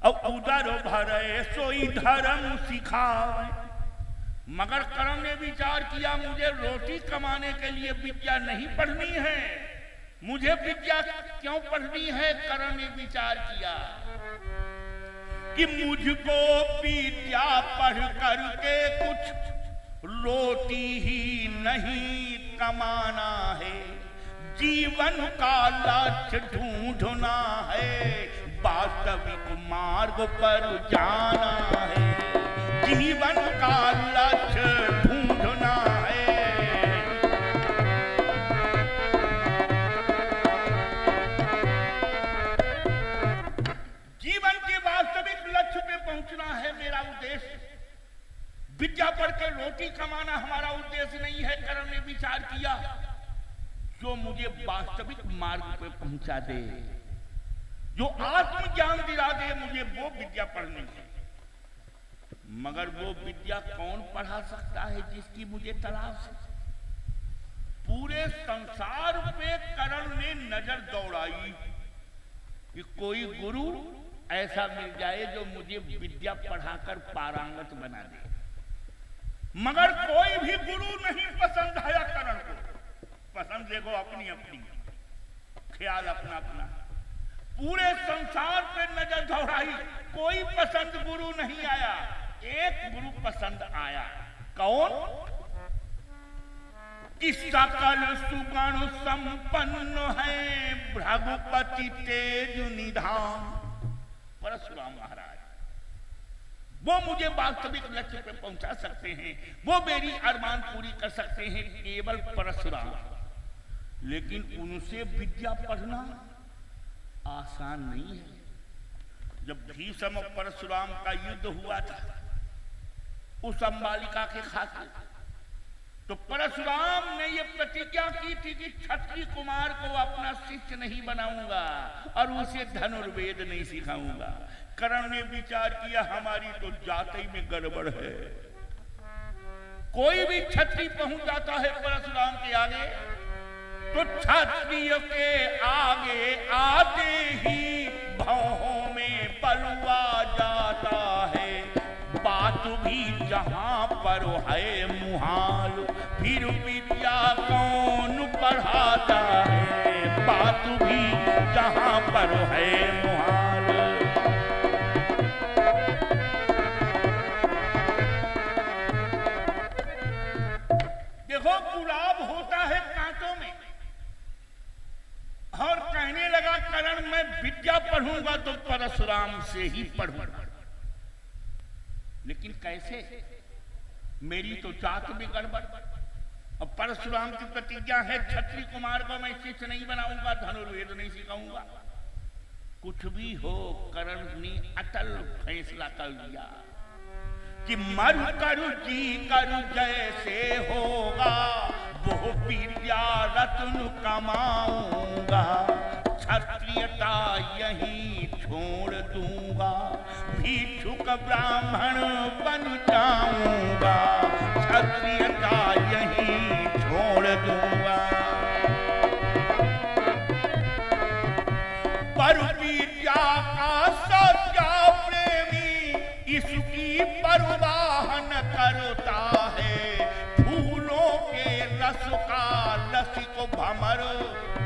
और उदर भरे सोई धर्म सिखावे। मगर कर्ण ने विचार किया मुझे रोटी कमाने के लिए विद्या नहीं पढ़नी है। मुझे विद्या क्यों पढ़नी है? कर्ण ने विचार किया कि मुझको विद्या पढ़ करके कुछ रोटी ही नहीं कमाना है, जीवन का लक्ष्य ढूंढना है, वास्तविक मार्ग पर जाना है, जीवन का लक्ष्य ढूंढना है। जीवन के वास्तविक लक्ष्य पे पहुंचना है मेरा उद्देश्य। विद्या पढ़ के रोटी कमाना हमारा उद्देश्य नहीं है। कर्ण ने विचार किया जो मुझे वास्तविक मार्ग पे पहुंचा दे, जो आत्मज्ञान दिला दे, मुझे वो विद्या पढ़नी है। मगर वो विद्या कौन पढ़ा सकता है जिसकी मुझे तलाश है? पूरे संसार पे कर्ण ने नजर दौड़ाई कि कोई गुरु ऐसा मिल जाए जो मुझे विद्या पढ़ाकर पारंगत बना दे। मगर कोई भी गुरु नहीं पसंद आया कर्ण को। पसंद देखो अपनी अपनी, ख्याल अपना अपना। पूरे संसार पे नजर दौड़ाई, कोई पसंद गुरु नहीं आया। एक गुरु पसंद आया। कौन? कि सकल सुगुण संपन्न है, भृगुपति तेज निधान, परशुराम महाराज। वो मुझे वास्तविक लक्ष्य पे पहुंचा सकते हैं, वो मेरी अरमान पूरी कर सकते हैं, केवल परशुराम। लेकिन उनसे विद्या पढ़ना आसान नहीं है। जब भीष्म और परशुराम का युद्ध हुआ था उस अंबालिका के खातिर, तो परशुराम ने ये प्रतिज्ञा की थी कि क्षत्रिय कुमार को अपना शिष्य नहीं बनाऊंगा और उसे धनुर्वेद नहीं सिखाऊंगा। कर्ण ने विचार किया हमारी तो जाति में गड़बड़ है। कोई भी क्षत्रिय पहुंच जाता है परशुराम के आगे तो क्षत्रिय के आगे आते ही भौहों में बलुआ जाता है। बात भी जहां पर है मुहाल, फिर विद्या कौन पढ़ाता है। बात भी जहां पर है मुहाल। देखो गुलाब होता है कांटों में, और कहने लगा कर्ण मैं विद्या पढ़ूंगा तो परशुराम से ही पढ़ूंगा। लेकिन कैसे? मेरी तो जात में गड़बड़। अब परशुराम की प्रतिज्ञा है क्षत्रिय कुमार को मैं शिष्य नहीं बनाऊंगा, धनुर्वेद नहीं सिखाऊंगा। कुछ भी हो, कर्ण ने अटल फैसला कर लिया कि मर करु जी करु जैसे होगा, वो विद्या रत्न कमाऊंगा। क्षत्रियता यही छोड़ दूंगा, भिक्षुक ब्राह्मण बन जाऊंगा। क्षत्रियता यही छोड़ दूंगा। पर विद्या का सच्चा प्रेमी इसकी परवाह न करता है। फूलों के रस का लसिक भमर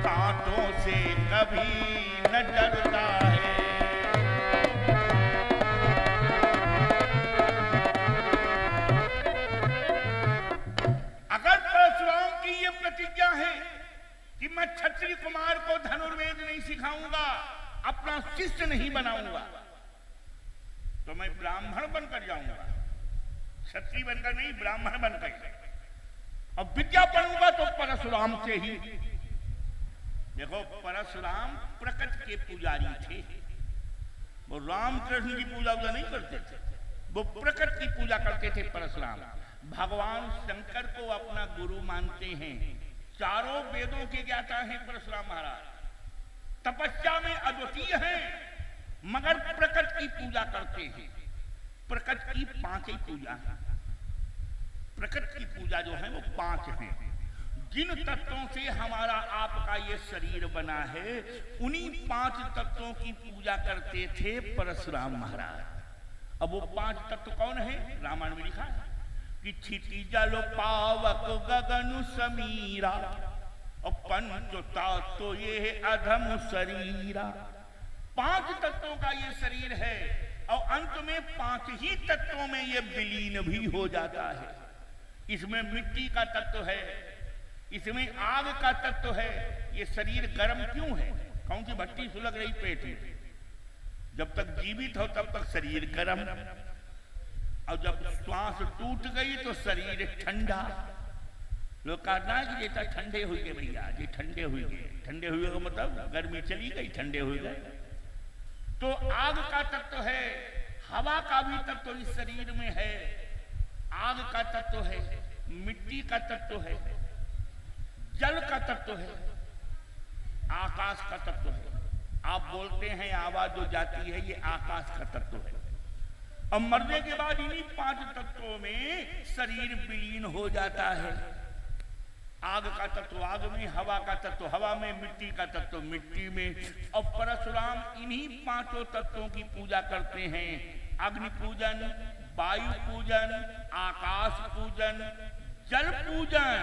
कांटों से कभी न डरता है। अगर परशुराम की ये प्रतिज्ञा है कि मैं क्षत्रिय कुमार को धनुर्वेद नहीं सिखाऊंगा, अपना शिष्य नहीं बनाऊंगा, तो मैं ब्राह्मण बनकर जाऊंगा। क्षत्रिय बनकर नहीं, ब्राह्मण बनकर। अब विद्या पढ़ूंगा तो परशुराम से ही। देखो परशुराम प्रकृति के पुजारी थे, वो रामकृष्ण की पूजा नहीं करते थे। वो प्रकृति की पूजा करते थे परशुराम। भगवान शंकर को अपना गुरु मानते हैं, चारों वेदों के ज्ञाता हैं परशुराम महाराज, तपस्या में अद्वितीय हैं, मगर प्रकृति की पूजा करते हैं। प्रकृति की 5 ही पूजा है। प्रकृति की पूजा जो है वो 5 है। जिन तत्वों से हमारा आपका ये शरीर बना है, उन्हीं 5 तत्वों की पूजा करते थे परशुराम महाराज। अब वो 5 तत्व कौन है? रामायण में लिखा है कि क्षिति जल पावक गगन समीरा और पंच तत्व ये अधम शरीरा। 5 तत्वों का ये शरीर है और अंत में 5 ही तत्वों में ये विलीन भी हो जाता है। इसमें मिट्टी का तत्व है, इसमें आग का तत्व है। ये शरीर गर्म क्यों है? कौन सी भट्टी सुलग रही पेट में? जब तक जीवित हो तब तक शरीर गर्म, और जब श्वास टूट गई तो शरीर ठंडा। लोग कहना है कि जैसा ठंडे हुए गए भैया जी, ठंडे हुए गए। ठंडे हुए का मतलब गर्मी चली गई, ठंडे हुए गए। तो आग का तत्व है, हवा का भी तत्व इस शरीर में है, आग का तत्व है, मिट्टी का तत्व है, जल का तत्व है, आकाश का तत्व है। आप बोलते हैं आवाज जो जाती है, ये आकाश का तत्व है। अब मरने के बाद इन्हीं 5 तत्वों में शरीर विलीन हो जाता है। आग का तत्व आग में, हवा का तत्व हवा में, मिट्टी का तत्व मिट्टी में। और परशुराम इन्हीं 5 तत्वों की पूजा करते हैं। अग्नि पूजन, वायु पूजन, आकाश पूजन, जल पूजन,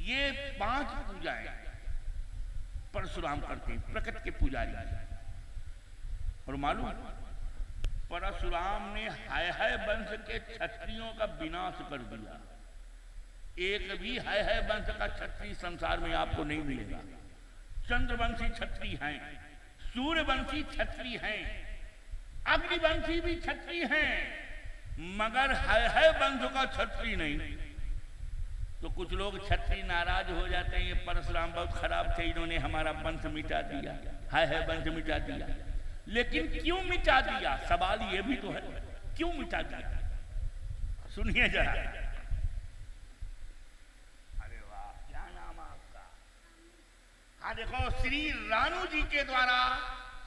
ये 5 पूजाएं परशुराम करते हैं, प्रकृति के पुजारी। और मालूम परशुराम ने हाय वंश के क्षत्रियों का विनाश कर दिया। एक भी हाय वंश का क्षत्रिय संसार में आपको नहीं मिलेगा। चंद्रवंशी क्षत्रिय हैं, सूर्यवंशी क्षत्रिय हैं, अग्निवंशी भी क्षत्रिय हैं, मगर हाय वंश का क्षत्रिय नहीं। तो कुछ लोग क्षत्रिय नाराज हो जाते हैं, ये परशुराम बहुत खराब थे, इन्होंने हमारा वंश मिटा दिया, हाय वंश मिटा दिया। लेकिन क्यों मिटा दिया? सवाल ये भी तो है, क्यों मिटा दिया? सुनिए जरा। अरे वाह, क्या नाम आपका? हाँ देखो, श्री रानू जी के द्वारा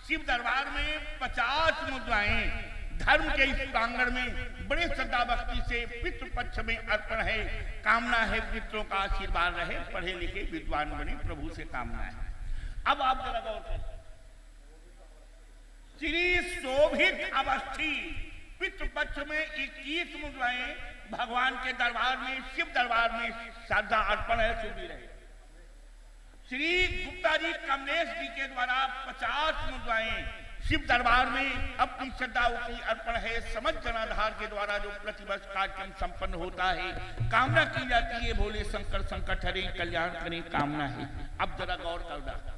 शिव दरबार में 50 मुद्राएं धर्म के इस प्रांगण में बड़े श्रद्धा भक्ति से पितृ पक्ष में अर्पण है। कामना है पितरों का आशीर्वाद रहे, पढ़े लिखे विद्वान बने, प्रभु से कामना है। अब आप जरा गौर करें, श्री शोभित अवस्थी पितृपक्ष में 21 मुद्राएं भगवान के दरबार में, शिव दरबार में श्रद्धा अर्पण है, सुधी रहे। श्री गुप्ता जी कमलेश जी के द्वारा 50 मुद्राएं शिव दरबार में अपनी श्रद्धा की अर्पण है। समझ जनाधार के द्वारा जो प्रतिवर्ष कार्यक्रम संपन्न होता है, कामना की जाती है भोले शंकर संकट हरे कल्याण करें, कामना है। अब जरा गौर करना,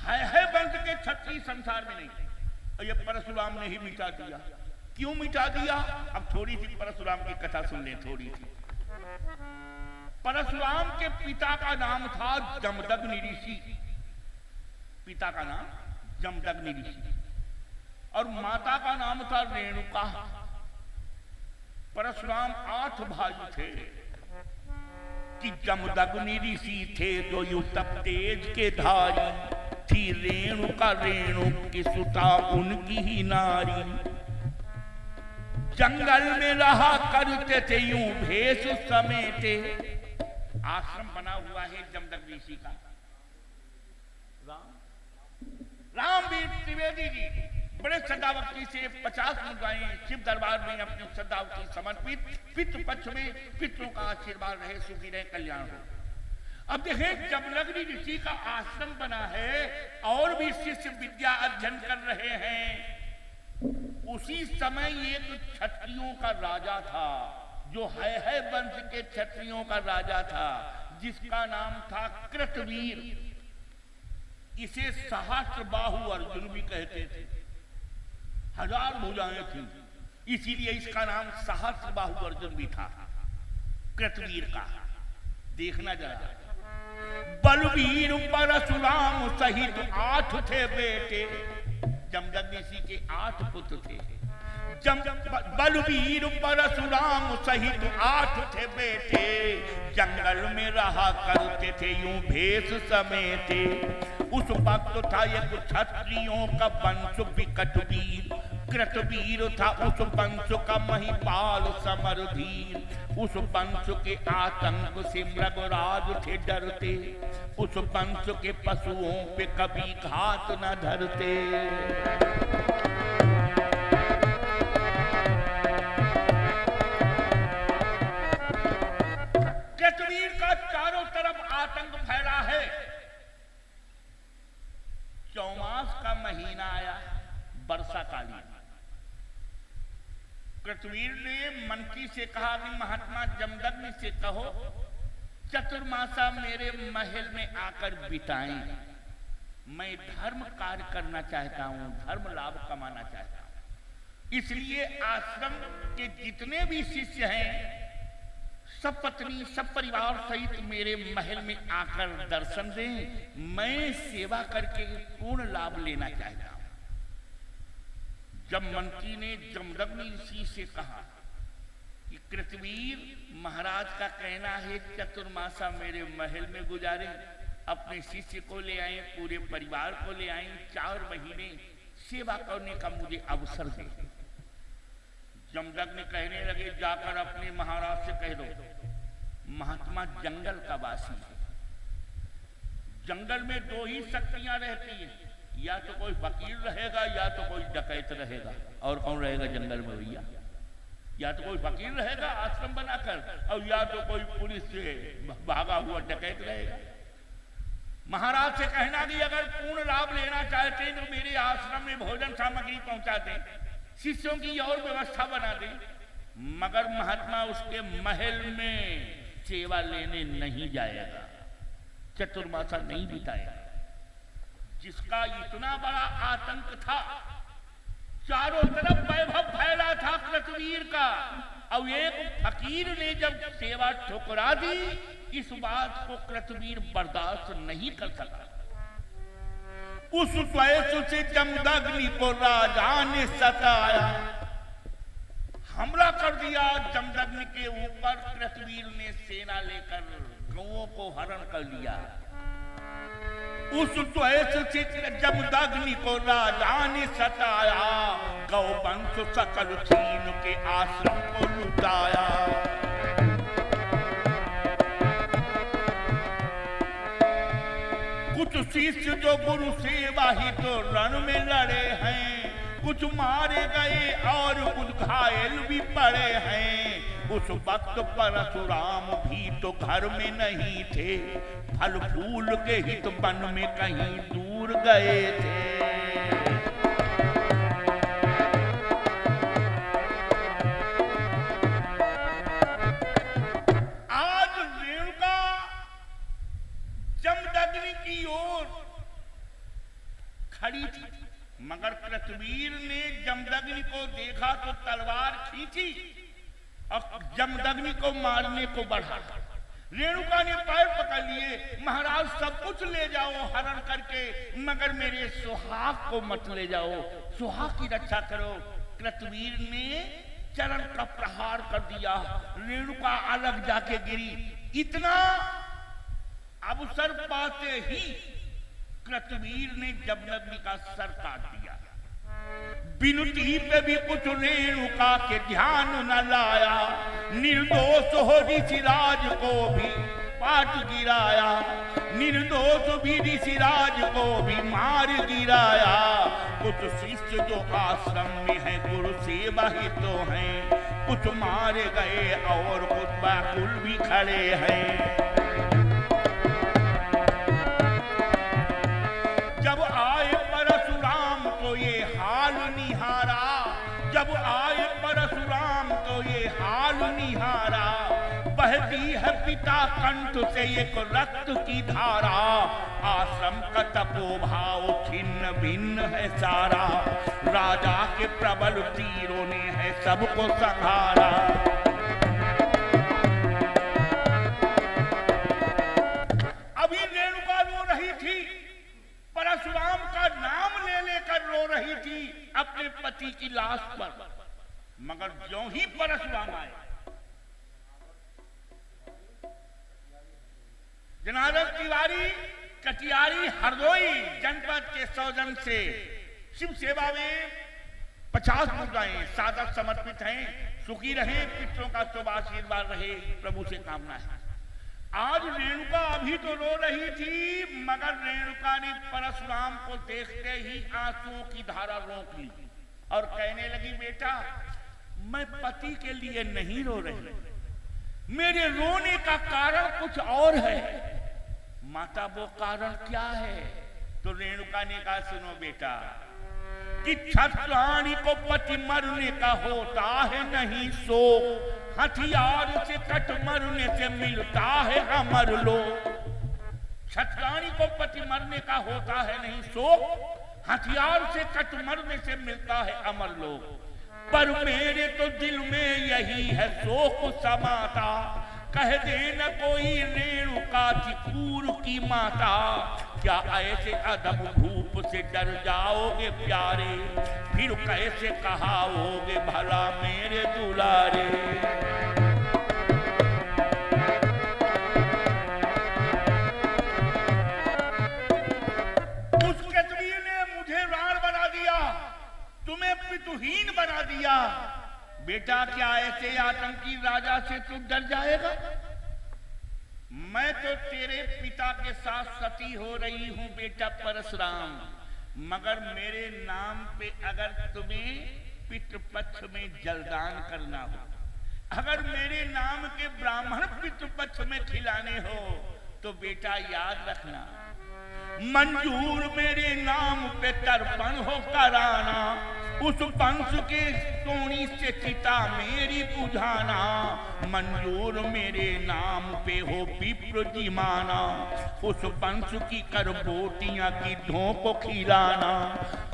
है वंश के क्षत्रिय संसार में नहीं, और ये परशुराम ने ही मिटा दिया। क्यों मिटा दिया? अब थोड़ी सी परशुराम की कथा सुन लें, थोड़ी सी। परशुराम के पिता का नाम था जमदग्नि ऋषि, पिता का नाम जमदग्नि ऋषि, और माता का नाम था रेणुका। परशुराम 8 भाई थे कि जमदग्नि ऋषि थे तो युतप तेज के धारी, थी रेणुका रेणु की सुता उनकी ही नारी। जंगल में रहा करते थे यूं भेष समेटे। आश्रम बना हुआ है जमदग्नि ऋषि का। रामवीर त्रिवेदी जी बड़े श्रद्धा भक्ति से 50 मुद्राएं शिव दरबार में अपनी श्रद्धा की समर्पित, पितृ पक्ष में पितरों का आशीर्वाद रहे, सुखी रहे, कल्याण हो। अब देखें, जमदग्नि ऋषि का आश्रम बना है और भी शिष्य विद्या अध्ययन कर रहे हैं। उसी समय एक क्षत्रियों का राजा था, जो है वंश के क्षत्रियों का राजा था, जिसका नाम था कृतवीर। इसे सहस्त्र बाहु अर्जुन भी कहते थे, 1000 भुजाएं थी, इसीलिए इसका नाम सहस्त्र बाहु अर्जुन भी था, कृतवीर का। देखना जरा, बलवीर परशुराम सहित 8 थे बेटे। जमदग्नि ऋषि के 8 पुत्र थे। बलवीर परशुराम सहित 8 थे बेटे, जंगल में रहा करते थे यूं भेष समेटे। उस वक्त था एक क्षत्रियों का वंश विकट वीर, कृतवीर था उस वंश का महिपाल समरधीर। उस वंश के आतंक से मृगराज थे डरते, उस वंश के पशुओं पे कभी घात न धरते। कृतवीर का चारों तरफ आतंक फैला है। चौमास का महीना आया, वर्षा कालीन। कृतवीर ने मंत्री से कहा कि महात्मा जमदग्नि से कहो चतुर्मासा मेरे महल में आकर बिताएं, मैं धर्म कार्य करना चाहता हूं, धर्म लाभ कमाना चाहता हूं। इसलिए आश्रम के जितने भी शिष्य हैं सब पत्नी सब परिवार सहित मेरे महल में आकर दर्शन दें, मैं सेवा करके पूर्ण लाभ लेना चाहता हूं। जब मंत्री ने जमदग्नि ऋषि से कहा कि कृतवीर महाराज का कहना है चतुर्मासा मेरे महल में गुजारे, अपने शिष्य को ले आए, पूरे परिवार को ले आए, 4 महीने सेवा करने का मुझे अवसर दे। जमदग्नि कहने लगे जाकर अपने महाराज से कह दो महात्मा जंगल का वासी है, जंगल में 2 ही शक्तियां रहती हैं, या तो कोई फकीर रहेगा या तो कोई डकैत रहेगा। और कौन रहेगा जंगल में भैया? या तो कोई फकीर रहेगा आश्रम बनाकर, और या तो कोई पुलिस से भागा हुआ डकैत रहेगा। महाराज से कहना कि अगर पूर्ण लाभ लेना चाहते हैं तो मेरे आश्रम में भोजन सामग्री पहुंचा दें, शिष्यों की और व्यवस्था बना दें, मगर महात्मा उसके महल में सेवा लेने नहीं जाएगा, चतुर्मासा नहीं बिताएगा। जिसका इतना बड़ा आतंक था, चारों तरफ वैभव फैला था कृतवीर का, और एक फकीर ने जब सेवा ठुकरा दी, इस बात को कृतवीर बर्दाश्त नहीं कर सका। उस द्वेष से जमदग्नि को राजा ने सताया, हमला कर दिया जमदग्नि के ऊपर। कृतवीर ने सेना लेकर गौओं को हरण कर लिया। उस द्वेष से जमदग्नि को राजा ने सताया, गौवंश सकल छीन के आश्रम को लुटाया। कुछ शिष्य जो गुरु सेवा ही तो रण में लड़े हैं, कुछ मारे गए और कुछ घायल भी पड़े हैं। उस वक्त परशुराम भी तो घर में नहीं थे, फल फूल के हित वन में कहीं दूर गए थे। आज रेणुका जमदग्नि की ओर खड़ी थी, मगर कृतवीर ने जमदग्नि को देखा तो तलवार खींची और जमदग्नि को मारने को बढ़ा। रेणुका ने पैर पकड़ लिए, महाराज सब कुछ ले जाओ हरण करके, मगर मेरे सुहाग को मत ले जाओ, सुहाग की रक्षा करो। कृतवीर ने चरण का प्रहार कर दिया, रेणुका अलग जाके गिरी। इतना अवसर पाते ही कृतवीर ने जमदग्नि का सर काट दिया। विनुती पे भी कुछ रेणुका के ध्यान न लाया, निर्दोष हो ऋषिराज को भी पाट गिराया, निर्दोष भी ऋषिराज को भी मार गिराया। कुछ शिष्य जो आश्रम में है गुरु सेवा ही तो हैं, कुछ मारे गए और कुछ बाकुल भी खड़े हैं। जब आए परशुराम तो ये हाल निहारा, जब आए परशुराम तो ये हाल निहारा। बहती है पिता कंठ से एक रक्त की धारा, आश्रम का तपोभाव छिन्न भिन्न है सारा। राजा के प्रबल तीरों ने है सबको संहारा। अभी रेणुका रो रही थी, परशुराम का नाम ले लेकर रो रही थी अपने पति की लाश पर। ज्यों ही परशुराम आए, जनार्दन तिवारी कटियारी हरदोई जनपद के सौजन से शिव सेवा में 50 मुद्राएं सादर समर्पित हैं। सुखी रहे, पितरों का शुभ आशीर्वाद रहे, प्रभु से कामना है। आज रेणुका अभी तो रो रही थी, मगर रेणुका ने परशुराम को देखते ही आंसुओं की धारा रोक ली और कहने लगी, बेटा मैं पति के लिए नहीं रो रही, मेरे रोने का कारण कुछ और है। माता वो कारण क्या है? तो रेणुका ने कहा, सुनो बेटा कि क्षत्राणी को पति मरने का होता है नहीं शोक, हथियार से कट मरने से मिलता है अमर लोक। क्षत्राणी को पति मरने का होता है नहीं शोक, हथियार से कट मरने से मिलता है अमर लोक। पर मेरे तो दिल में यही है शोक समाता, कह दे न कोई रेणुका थी पूर्व की माता। क्या ऐसे अधम भूप से डर जाओगे प्यारे, फिर कैसे कहाओगे भला मेरे दुलारे। उस केतवी ने मुझे राण बना दिया, तुम्हें पितुहीन बना दिया। बेटा क्या ऐसे आतंकी राजा से तू डर जाएगा? मैं तो तेरे पिता के साथ सती हो रही हूं बेटा परशुराम, मगर मेरे नाम पे अगर तुम्हें पितृपक्ष में जलदान करना हो, अगर मेरे नाम के ब्राह्मण पितृपक्ष में खिलाने हो, तो बेटा याद रखना, मंजूर मेरे नाम पे तर्पण हो कराना, उस वंश के सोनी से चिता मेरी बुझाना। मंजूर मेरे नाम पे हो विप्र जी माना, उस वंश की करबोटियां की धों को खिलाना।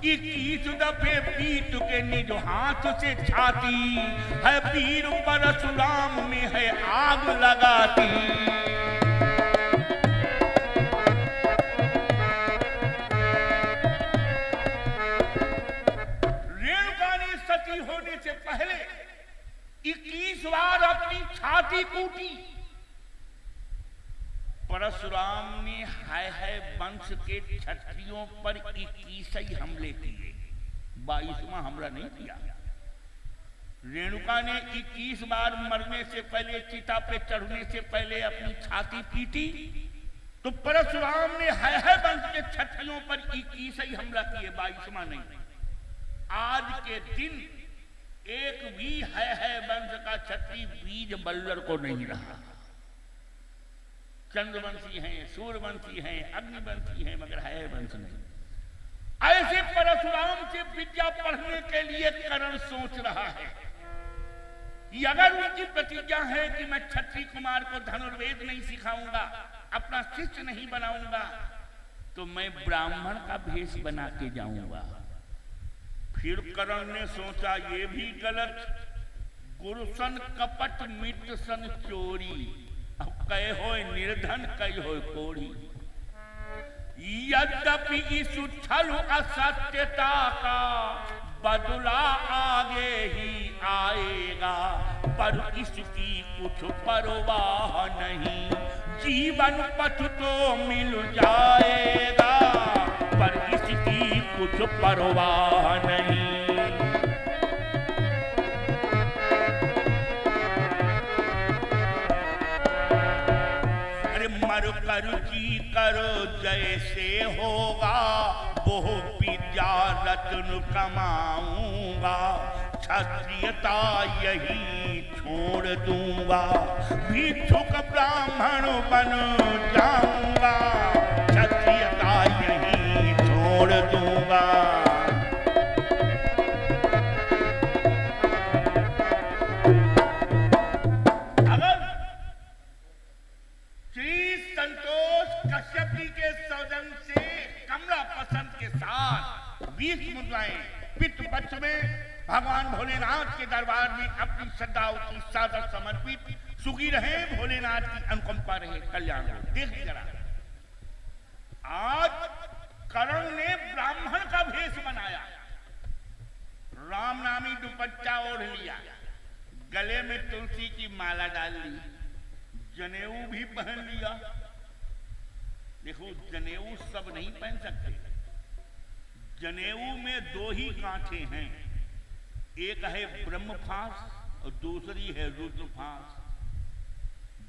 21 दफे पीट के निज हाथ से छाती, है वीर परशुराम में है आग लगाती। होने से पहले 21 बार अपनी छाती कूटी। परशुराम ने है वंश के क्षत्रियों पर 21 ही हमले किए, 22वां हमला नहीं किया। रेणुका ने 21 बार मरने से पहले, चिता पे चढ़ने से पहले अपनी छाती पीटी, तो परशुराम ने है वंश के क्षत्रियों पर 21 ही हमला किए, 22वां नहीं। आज के दिन एक भी है वंश का क्षत्रिय बीज बल्लर को नहीं रहा। चंद्रवंशी हैं, सूर्यवंशी हैं, अग्निवंशी हैं, मगर है वंश नहीं। ऐसे परशुराम से विद्या पढ़ने के लिए कर्ण सोच रहा है कि अगर उनकी प्रतिज्ञा है कि मैं क्षत्रिय कुमार को धनुर्वेद नहीं सिखाऊंगा, अपना शिष्य नहीं बनाऊंगा, तो मैं ब्राह्मण का भेष बना के जाऊंगा। फिर कर्ण ने सोचा ये भी गलत, गुरु सन कपट मित्र सन चोरी, अब कहे हो निर्धन कहे हो कोढ़ी। यद्यपि इस छल असत्यता का बदला आगे ही आएगा, पर इसकी कुछ परवाह नहीं, जीवन पथ तो मिल जाएगा, पर इसकी कुछ परवाह नहीं। अरे मर कर जी करो जैसे होगा, वो विद्या रत्न कमाऊंगा, क्षत्रियता यही छोड़ दूंगा, भिक्षुक ब्राह्मण बन जाऊंगा, क्षत्रियता यही छोड़ दूंगा। अगर श्री संतोष कश्यप जी के सौजन से कमला पसंद के साथ 20 मुद्राएं पितृपक्ष में भगवान भोलेनाथ के दरबार में अपनी श्रद्धा की सादर समर्पित, सुखी रहे, भोलेनाथ की अनुकंपा रहे, कल्याण हो। देखिए जरा, आज कर्ण ने ब्राह्मण का भेष बनाया, राम नामी दुपट्टा ओढ़ लिया, गले में तुलसी की माला डाल ली, जनेऊ भी पहन लिया। देखो जनेऊ सब नहीं पहन सकते, जनेऊ में दो ही गांठें हैं, एक है ब्रह्मफास और दूसरी है रुद्रफास।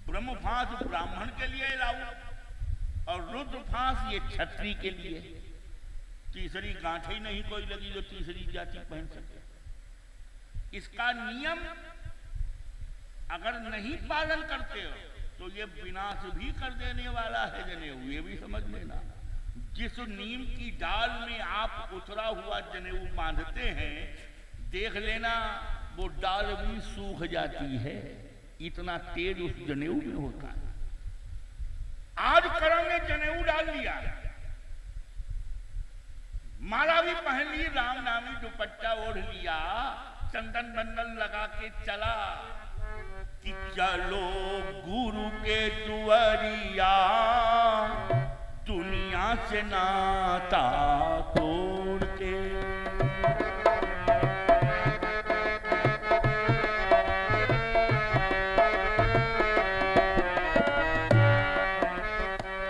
ब्रह्मफास ब्राह्मण के लिए अलाउ और रुद्रफास ये क्षत्रिय के लिए। तीसरी गांठें ही नहीं कोई लगी जो तीसरी जाति पहन सके। इसका नियम अगर नहीं पालन करते हो तो ये विनाश भी कर देने वाला है जनेऊ, ये भी समझ लेना। जिस नीम की डाल में आप उतरा हुआ जनेऊ बांधते हैं, देख लेना वो डाल भी सूख जाती है, इतना तेज उस जनेऊ में होता है। आज करण ने जनेऊ डाल लिया, माला भी पहन ली, राम नामी दुपट्टा ओढ़ लिया, चंदन बंदन लगा के चला कि चलो गुरु के दुआरिया, दुनिया से नाता तोड़ के।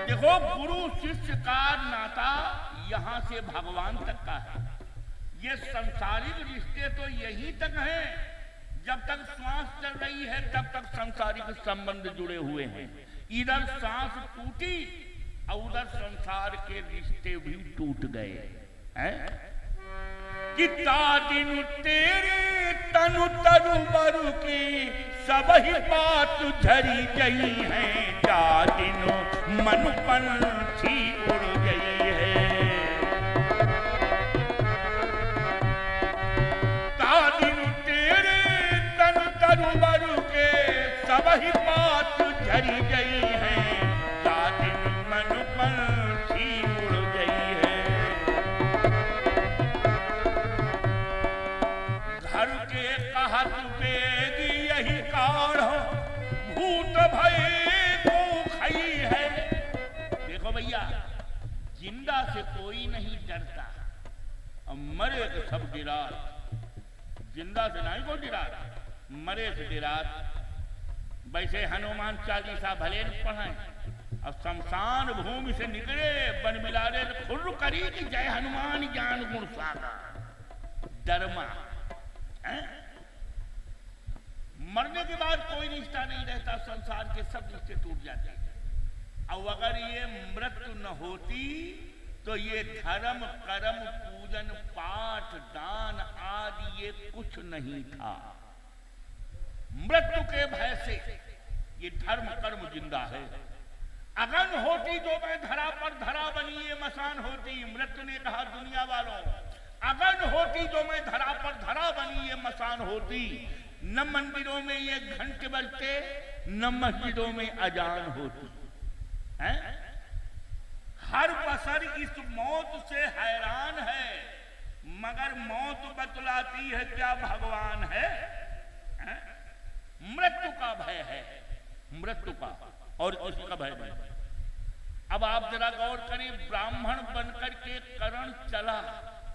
देखो गुरु शिष्य का नाता यहां से भगवान तक का है। ये संसारिक रिश्ते तो यहीं तक हैं, जब तक श्वास चल रही है तब तक संसारिक संबंध जुड़े हुए हैं। इधर सांस टूटी और उधर संसार के रिश्ते भी टूट गए हैं। कि दिन तेरे तनु तरु मरु की सब ही बात झरी गई है, जा दिनो मन पंछी उड़ गई है। दिन तेरे तनु तरु मरु के सब ही बात झरी गई है, जा दिन मन पंछी उड़ गई है। घर के कहत बेगी यही काढ़ो, भूत भय को खई है। देखो भैया, जिंदा से कोई नहीं डरता, मरे तो सब डिरात। जिंदा से नहीं कोई डिरात, मरे से डिरात। वैसे हनुमान चालीसा भले न पढ़ाएं, अब शमशान भूमि से निकले बन मिलारे खुर्र करी कि जय हनुमान ज्ञान गुण सागर। डरमा मरने के बाद कोई रिश्ता नहीं रहता, संसार के सब रिश्ते टूट जाते हैं। और अगर ये मृत्यु न होती तो ये धर्म कर्म पूजन पाठ दान आदि ये कुछ नहीं था। मृत्यु के भय से ये धर्म कर्म जिंदा है। अगन होती तो मैं धरा पर धरा बनी ये मसान होती। मृत्यु ने कहा दुनिया वालों, अगन होती तो मैं धरा पर धरा बनी ये मसान होती। न मंदिरों में ये घंटे बजते, न मस्जिदों में अजान होती है। हर बसर इस मौत से हैरान है, मगर मौत बतलाती है क्या भगवान है? मृत्यु का भय है, मृत्यु का, और किसी का भय नहीं। अब आप जरा गौर करें, ब्राह्मण बनकर के करण चला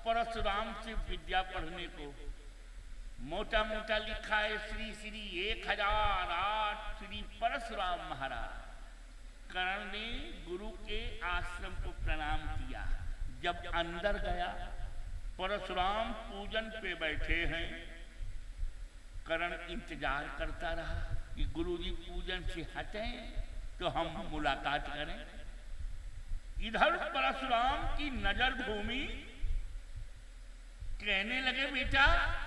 परशुराम से विद्या पढ़ने को। मोटा मोटा लिखा है श्री श्री 1008 श्री परशुराम महाराज। कर्ण ने गुरु के आश्रम को प्रणाम किया। जब अंदर गया, परशुराम पूजन पे बैठे हैं। कर्ण इंतजार करता रहा कि गुरु जी पूजन से हटें तो हम मुलाकात करें। इधर परशुराम की नजर घूमी, कहने लगे बेटा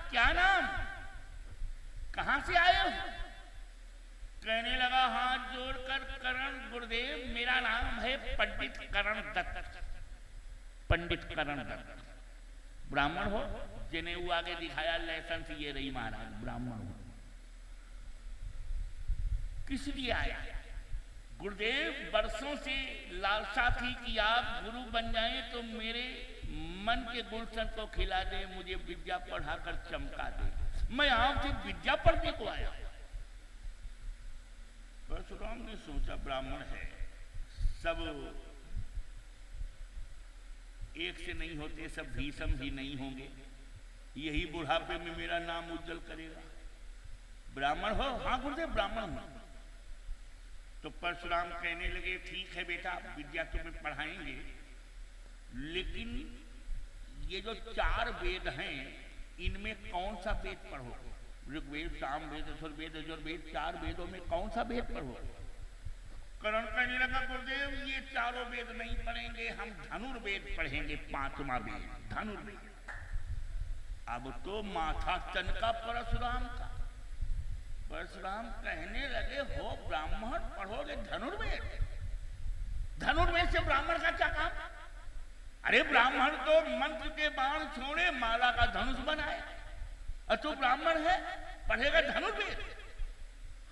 क्या नाम, कहां से आए हो? कहने लगा हाथ जोड़कर कर्ण गुरुदेव मेरा नाम है पंडित कर्ण दत्त। पंडित कर्ण दत्त ब्राह्मण हो, जनेऊ आगे दिखाया, लाइसेंस ये रही महाराज, ब्राह्मण हो। किस लिए आया? गुरुदेव वर्षों से लालसा थी कि आप गुरु बन जाएं तो मेरे मन के गुलशन को खिला दे, मुझे विद्या पढ़ाकर चमका दे। मैं आपसे विद्या पढ़ने को आया। परशुराम ने सोचा ब्राह्मण है, सब एक से नहीं होते, सब भीषम भी नहीं होंगे, यही बुढ़ापे में मेरा नाम उज्जवल करेगा। ब्राह्मण हो? हाँ गुरुदेव ब्राह्मण हो। तो परशुराम कहने लगे ठीक है बेटा, विद्या तुम्हें पढ़ाएंगे, लेकिन ये जो 4 वेद हैं इनमें कौन सा वेद पढ़ो? ऋग्वेद, सामवेद, अथर्ववेद, यजुर्वेद, 4 वेदों में कौन सा वेद पढ़ो? कर्ण कहने लगा गुरुदेव ये 4 वेद नहीं पढ़ेंगे, हम धनुर्वेद पढ़ेंगे, 5वां वेद धनुर्वेद। अब तो माथा चनका परशुराम का। परशुराम कहने लगे हो ब्राह्मण पढ़ोगे धनुर्वेद? धनुर्वेद से ब्राह्मण का क्या काम? अरे ब्राह्मण तो मंत्र के बाण छोड़े माला का धनुष बनाए, और तू ब्राह्मण है पढ़ेगा धनुर्वेद?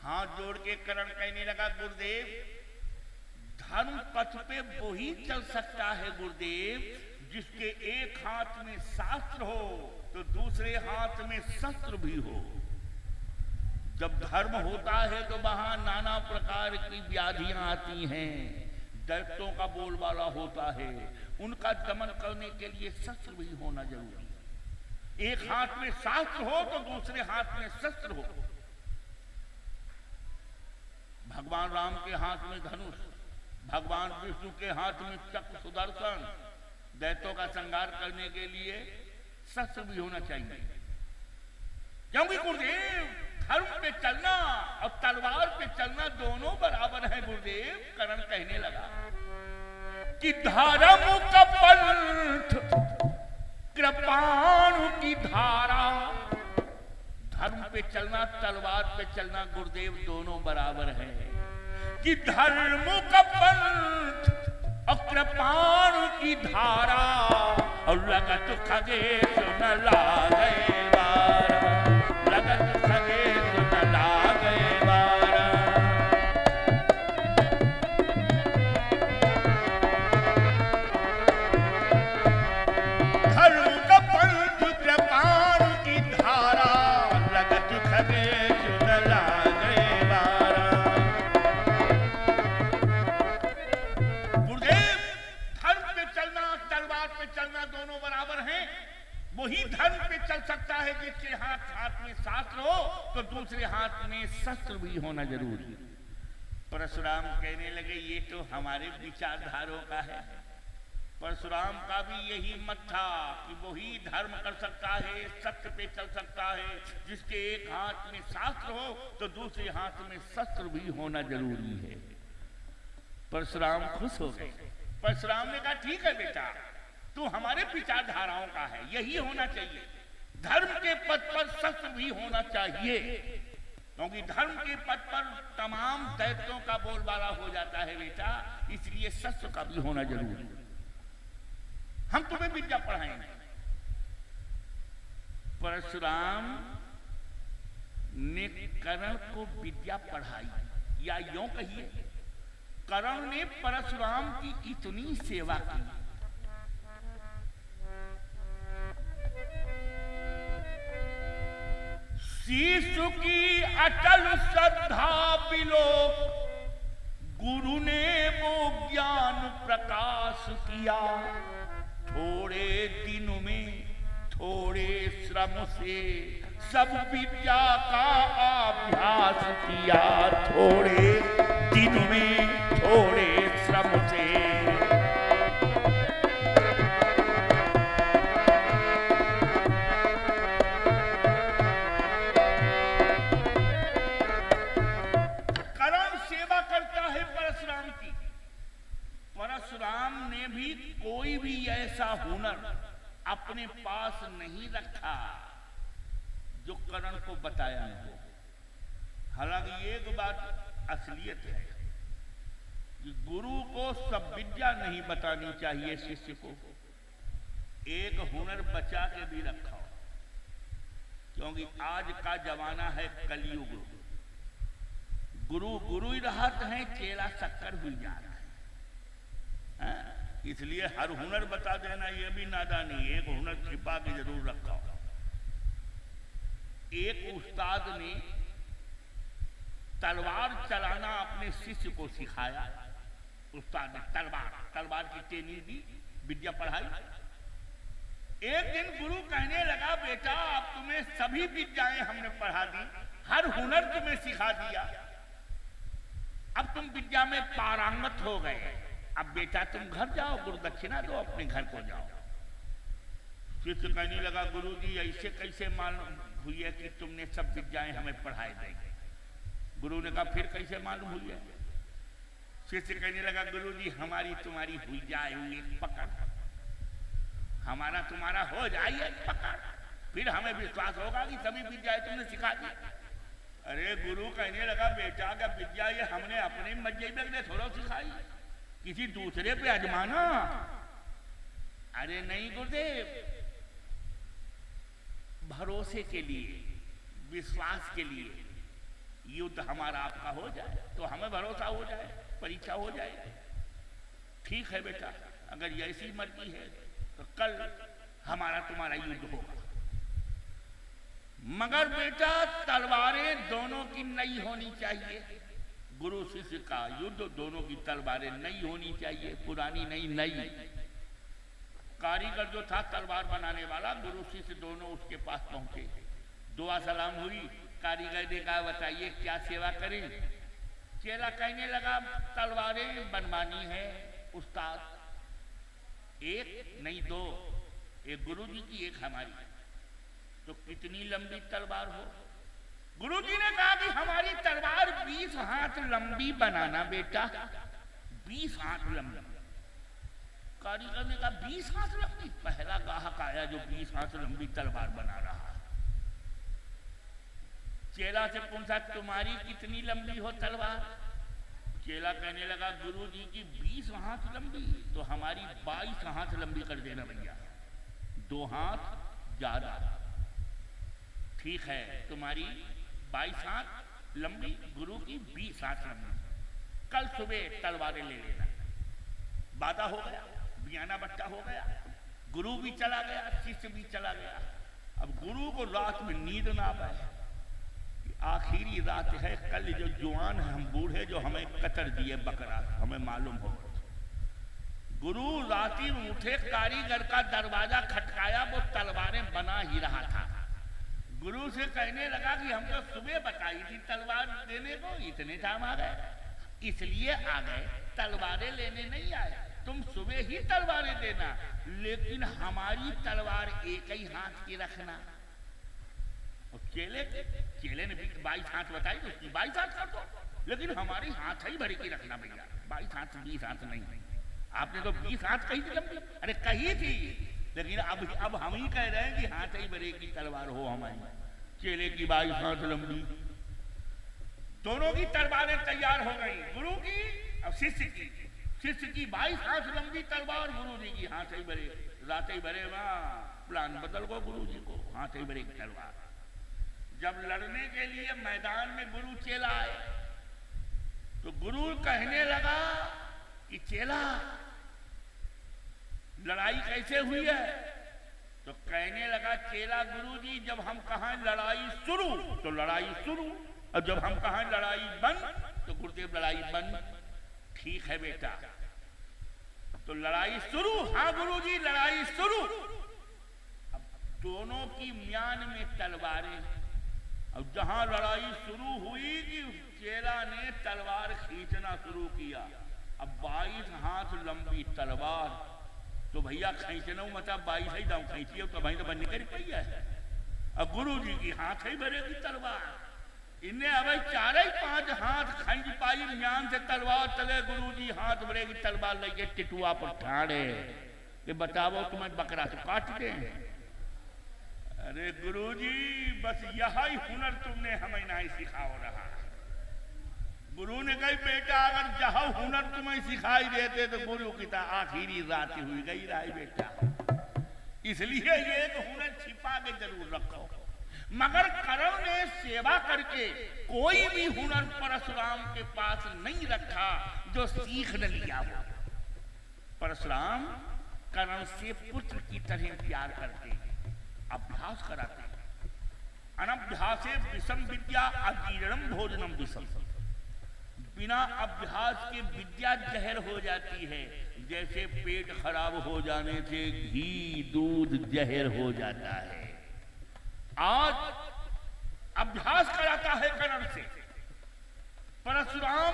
हाथ जोड़ के कर्ण कहने लगा गुरुदेव धर्म पथ पे वो ही चल सकता है गुरुदेव जिसके एक हाथ में शास्त्र हो तो दूसरे हाथ में शस्त्र भी हो। जब धर्म होता है तो वहां नाना प्रकार की व्याधियां आती हैं, दैत्यों का बोलबाला होता है, उनका दमन करने के लिए शस्त्र भी होना जरूरी है। एक हाथ में शास्त्र हो तो दूसरे हाथ में शस्त्र हो। भगवान राम के हाथ में धनुष, भगवान विष्णु के हाथ में चक्र सुदर्शन, दैत्यों का संहार करने के लिए शस्त्र भी होना चाहिए। क्योंकि गुरुदेव धर्म पे चलना और तलवार पे चलना दोनों बराबर है गुरुदेव। कर्ण कहने लगा कि धर्म का पंथ कृपाणु की धारा, धर्म पे चलना तलवार पे चलना गुरुदेव दोनों बराबर है। कि धर्म का पंथ और कृपाणु की धारा, और लगत खगेश न लागे बारा, लगत खगेश न लागे बारा। धर्म का पंथ कृपाणु की धारा, लगत खगेश न लागे बारा। गुरुदेव धर्म पे चलना तलवार पे चलना दोनों बराबर हैं। वही धर्म पे चल सकता है जिसके हाथ में शास्त्र हो तो दूसरे हाथ में शस्त्र भी होना जरूरी। परशुराम कहने लगे ये तो हमारे विचारधारों का है। परशुराम का भी यही मत था कि वही धर्म कर सकता है, सत्य पे चल सकता है जिसके एक हाथ में शास्त्र हो तो दूसरे हाथ में शस्त्र भी होना जरूरी है। परशुराम खुश हो गए। परशुराम ने कहा ठीक है बेटा, तू हमारे विचारधाराओं का है, यही होना चाहिए। धर्म के पद पर शस्त्र भी होना चाहिए, क्योंकि धर्म के पद पर तमाम दैत्यों का बोलबाला हो जाता है बेटा, इसलिए शस्त्र का भी होना जरूरी। हम तुम्हें विद्या पढ़ाएंगे। परशुराम ने कर्ण को विद्या पढ़ाई, या यूं कहिए कर्ण ने परशुराम की इतनी सेवा की। शिशु की अटल श्रद्धा बिलो, गुरु ने वो ज्ञान प्रकाश किया। थोड़े दिनों में थोड़े श्रम से सब विद्या का अभ्यास किया। थोड़े दिनों में थोड़े श्रम से परशुराम ने भी कोई भी ऐसा हुनर अपने पास नहीं रखा जो कर्ण को बताया न हो। हालांकि एक बात असलियत है कि गुरु को सब विद्या नहीं बतानी चाहिए शिष्य को, एक हुनर बचा के भी रखा, क्योंकि आज का जमाना है कलयुग। गुरु गुरु ही रहत है, चेला शक्कर हुई जा रहा है। इसलिए हर हुनर बता देना यह भी नादानी, एक हुनर छिपा के जरूर रखा। एक उस्ताद ने तलवार चलाना अपने शिष्य को सिखाया। उस्ताद ने तलवार की ट्रेनिंग दी, विद्या पढ़ाई। एक दिन गुरु कहने लगा बेटा अब तुम्हें सभी विद्याएं हमने पढ़ा दी, हर हुनर तुम्हें सिखा दिया, अब तुम विद्या में पारंगत हो गए। अब बेटा तुम घर जाओ, गुरु दक्षिणा दो, अपने घर को जाओ। शिष्य कहने लगा गुरुजी ऐसे कैसे मालूम हुई है कि तुमने सब विद्याएं हमें पढ़ाई देंगे? गुरु ने कहा फिर कैसे मालूम हुई है? शिष्य कहने लगा गुरुजी हमारी तुम्हारी हुई जाए हुई एक पकड़, हमारा तुम्हारा हो जाए एक पकड़, फिर हमें विश्वास होगा कि सभी विद्याएं तुमने सिखा दी। अरे गुरु कहने लगा बेटा का विद्या ये हमने अपने मजे में थोड़ा सिखाई, किसी दूसरे पे आजमाना। अरे नहीं गुरुदेव, भरोसे के लिए, विश्वास के लिए युद्ध हमारा आपका हो जाए तो हमें भरोसा हो जाए, परीक्षा हो जाए। ठीक है बेटा, अगर ऐसी मर्जी है तो कल हमारा तुम्हारा युद्ध होगा, मगर बेटा तलवारें दोनों की नई होनी चाहिए। गुरु शिष्य का युद्ध दोनों की तलवारें नई होनी चाहिए, पुरानी नहीं, नई। कारीगर जो था तलवार बनाने वाला, गुरु शिष्य दोनों उसके पास पहुंचे, दुआ सलाम हुई। कारीगर ने कहा बताइए क्या सेवा करें? चेला कहने लगा तलवारें बनवानी है उस्ताद, एक नहीं दो, एक गुरु जी की एक हमारी। तो कितनी लंबी तलवार हो? गुरु जी ने कहा कि हमारी तलवार 20 हाथ लंबी बनाना बेटा, 20 हाथ लंबी। कारीगर ने कहा 20 हाथ लंबी? पहला ग्राहक आया जो 20 हाथ लंबी तलवार बना रहा। चेला से पूछा तुम्हारी कितनी लंबी हो तलवार? चेला कहने लगा गुरु जी की 20 हाथ लंबी, तो हमारी 22 हाथ लंबी कर देना भैया, 2 हाथ ज्यादा। ठीक है, तुम्हारी 22 हाथ लंबी, गुरु की 20 हाथ लंबी, कल सुबह तलवारें ले लेना। वादा हो गया, बियाना बट्टा हो गया, गुरु भी चला गया, शिष्य भी चला गया। अब गुरु को रात में नींद ना आए, आखिरी रात है, कल जो जवान है हम बूढ़े जो हमें कतर दिए बकरा, हमें मालूम हो। गुरु राती में उठे, कारीगर का दरवाजा खटकाया, वो तलवारें बना ही रहा था। गुरु से कहने लगा कि हमको सुबह बताई थी तलवार देने को, इतने टाइम आ गए, इसलिए आ गए, तलवारें लेने नहीं आए। तुम सुबह ही तलवारें देना, लेकिन हमारी तलवार एक ही हाथ की रखना। और चेले ने 22 हाथ बताई तो उसकी 22 हाथ कर दो, लेकिन हमारी हाथ ही भरी की रखना भैया, 22 हाथ 20 हाथ नहीं। आपने तो 20 हाथ कही थी लंबी, अरे कही थी, लेकिन अब हम ही कह रहे हैं कि हाथ ही भरे की तलवार हो हमारी। चेले की 22 हाथ लंबी, दोनों की तलवारें तैयार हो गई, गुरु की और शिष्य की। शिष्य की 22 हाथ लंबी तलवार, गुरु जी की हाथ ही भरे। रात ही भरे वहां प्लान बदल गो गुरु जी को, हाथ ही भरे की तलवार। जब लड़ने के लिए मैदान में गुरु चेला आए तो गुरु कहने लगा कि चेला लड़ाई कैसे हुई है? तो कहने लगा चेला गुरु जी जब हम कहा लड़ाई शुरू तो लड़ाई शुरू, और जब हम कहा लड़ाई बंद तो गुरुदेव लड़ाई बंद। ठीक है बेटा, तो लड़ाई शुरू? हाँ गुरु जी लड़ाई शुरू। अब दोनों की म्यान में तलवारें, अब जहां लड़ाई शुरू हुई कि चेला ने तलवार खींचना शुरू किया। अब 22 हाथ लंबी तलवार, तो भैया खींचना मतलब 22 ही दाम खींचिए तो भाई तो बन निकल पई है। अब गुरु जी की हाथ ही भरे की तलवार, इन्हें अब 4-5 हाथ खींच पाई म्यान से तलवार तले। गुरु जी हाथ भरे की तलवार लेके टिटुआ पर ठाड़े कि बताओ तुम्हें बकरा तो काट दे। अरे गुरुजी बस यही हुनर तुमने हमें नहीं सिखाओ रहा। गुरु ने कही बेटा अगर जहाँ हुनर तुम्हें सिखाई देते तो गुरु की तो आखिरी रात हुई गई रही बेटा, इसलिए ये एक हुनर छिपा के जरूर रखो। मगर कर्ण ने सेवा करके कोई भी हुनर परशुराम के पास नहीं रखा जो सीख न लिया हो। परशुराम कर्ण से पुत्र की तरह प्यार करते, अभ्यास कराते। अनभ्यासे विषम विद्या अजीर्णम भोजनम विषम, बिना अभ्यास के विद्या जहर हो जाती है, जैसे पेट खराब हो जाने से घी दूध जहर हो जाता है। आज अभ्यास कराता है कर्ण से। परशुराम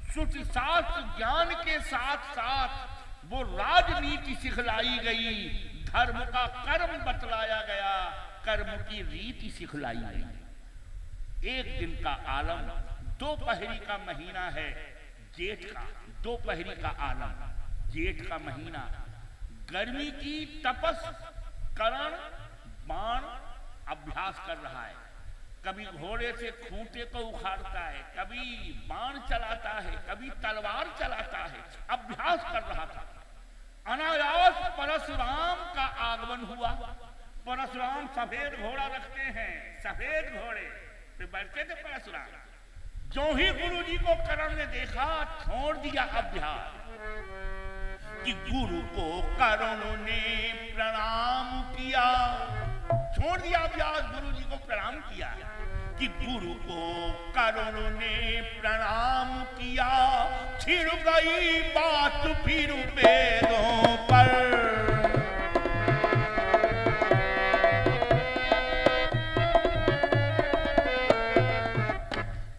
श्रुति शास्त्र ज्ञान के साथ साथ वो राजनीति सिखलाई गई, धर्म का कर्म बतलाया गया, कर्म की रीति सिखलाई गई। एक दिन का आलम, दोपहरी का महीना है, जेठ का दोपहरी का आलम, जेठ का महीना, गर्मी की तपस, कर्ण बाण अभ्यास कर रहा है। कभी घोड़े से खूंटे को उखाड़ता है, कभी बाण चलाता है, कभी तलवार चलाता है, अभ्यास कर रहा था। अनायास परशुराम का आगमन हुआ। परशुराम सफेद घोड़ा रखते हैं, सफेद घोड़े पे बैठते थे परशुराम। जो ही गुरु जी को कर्ण ने देखा, छोड़ दिया अभ्यास। कि गुरु को कर्ण ने प्रणाम किया, छोड़ दिया अभ्यास, गुरु जी को प्रणाम किया। कि गुरु को कर्ण ने प्रणाम किया, छिड़ गई बात फिर वेदों पर।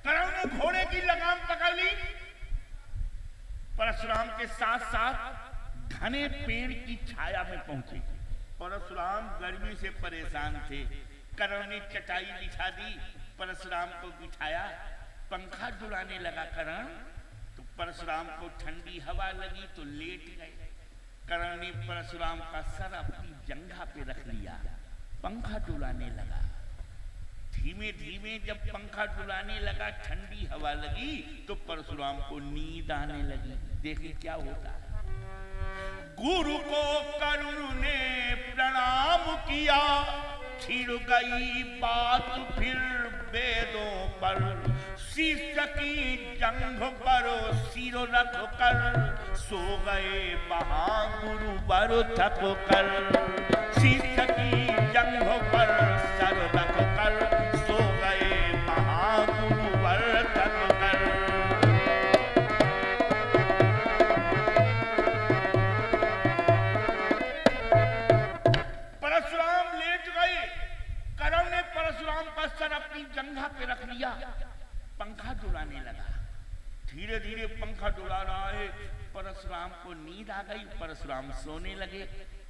कर्ण ने घोड़े की लगाम पकड़ ली। परशुराम के साथ साथ घने पेड़ की छाया में पहुंचे। परशुराम गर्मी से परेशान थे। कर्ण ने चटाई बिछा दी, परशुराम को बिठाया, पंखा डुलाने लगा कर्ण। तो परशुराम को ठंडी हवा लगी तो लेट गए। कर्ण ने परशुराम का सर अपनी जंघा पे रख लिया, पंखा डुलाने लगा। धीमे धीमे जब पंखा डुलाने लगा, ठंडी हवा लगी तो परशुराम को नींद आने लगी। देखिए क्या होता है। गुरु को कर्ण ने प्रणाम किया, छिड़ गई बात फिर वेदों पर। शिष्य की जंघ पर सिर रख कर, सो गए वहां गुरु बर थक कर। शिष्य की जंघ पर सर रख कर, सो गए वहां गुरु बर थक कर। परशुराम लेट गए। कर्ण ने परशुराम का सर अपनी जंघा पे रख लिया, पंखा डुलाने लगा। धीरे धीरे पंखा डुला रहा है, परशुराम को नींद आ गई, परशुराम सोने लगे।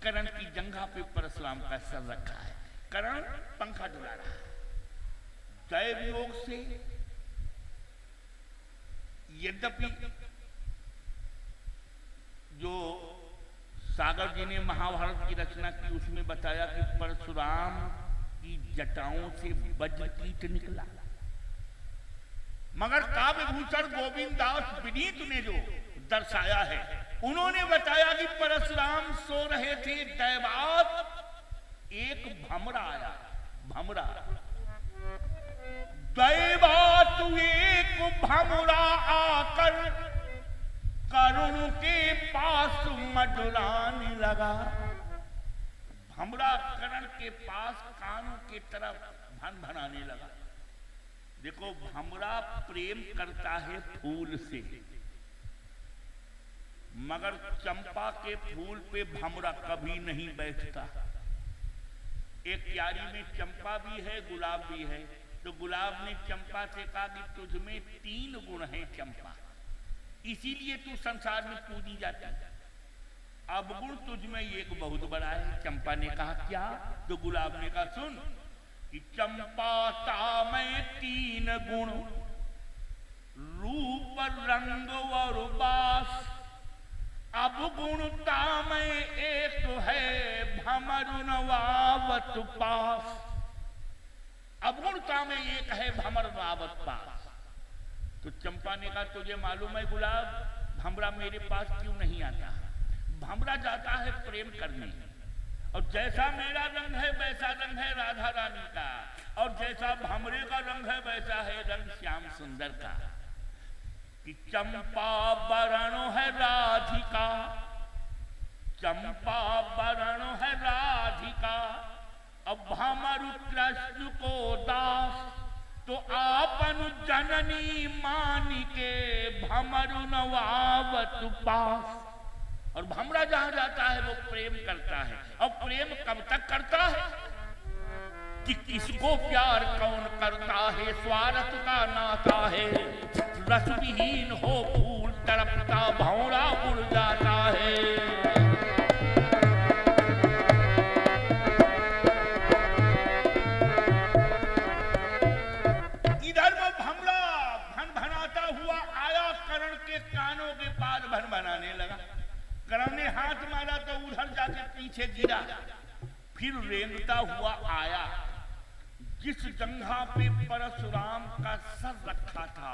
कर्ण की जंघा पे परशुराम का सर रखा है, कर्ण पंखा डुला रहा है। दैव योग से यद्यपि जो सागर जी ने महाभारत की रचना की उसमें बताया कि परशुराम की जटाओं से वज्रकीट निकला, मगर काव्य भूषण गोविंद दास विनीत ने जो दर्शाया है, उन्होंने बताया कि परशुराम सो रहे थे, दैवात एक भमरा आया। भमरा दैवात एक भमरा आकर कर्ण के पास मडराने लगा। भमरा कर्ण के पास कानों की तरफ भन भनाने लगा। देखो, भमरा प्रेम करता है फूल से, मगर चंपा के फूल पे भमरा कभी नहीं बैठता। एक क्यारी में चंपा भी है, गुलाब भी है। तो गुलाब ने चंपा से कहा कि तुझमें 3 गुण हैं चंपा, इसीलिए तू संसार में पूजी जाती है। अवगुण तुझमें एक बहुत बड़ा है। चंपा ने कहा क्या? तो गुलाब ने कहा सुन कि चंपा ता में 3 गुण, रूप रंग और बास। अवगुणता में एक है भमर नवावत पास। अवगुणता में एक है भमर नवावत पास। तो चंपा ने कहा तुझे मालूम है गुलाब, भमरा मेरे पास क्यों नहीं आता? भमरा जाता है प्रेम करने, और जैसा मेरा रंग है वैसा रंग है राधा रानी का, और जैसा भमरे का रंग है वैसा है रंग श्याम सुंदर का। कि चंपा बरण है राधिका, चंपा बरण है राधिका, अब भमर कृष्ण को दास। तो आपन जननी मानी के भमर नवावत पास। और भमरा जहां जाता है वो प्रेम करता है। और प्रेम कब तक करता है? कि किसको प्यार कौन करता है, स्वार्थ का नाता है। रस विहीन हो फूल तड़पता, भौरा उड़ जाता है। इधर वो भमरा भनभनाता हुआ आया, करण के कानों के पास भनभनाने लगा। करण ने हाथ मारा तो उधर जाके पीछे गिरा। फिर रेंगता हुआ आया, जिस जंघा पे परशुराम का सर रखा था,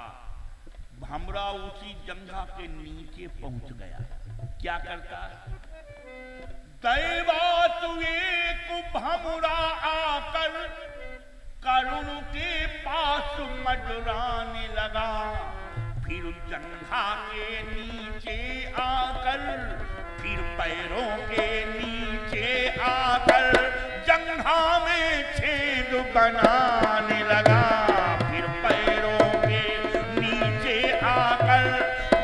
भमरा उसी जंघा के नीचे पहुंच गया। क्या करता? दैवात एक भमरा आकर करुण के पास मडराने लगा। फिर जंघा के नीचे आकर, फिर पैरों के नीचे आकर जंघा में छेद बनाने लगा। फिर पैरों के नीचे आकर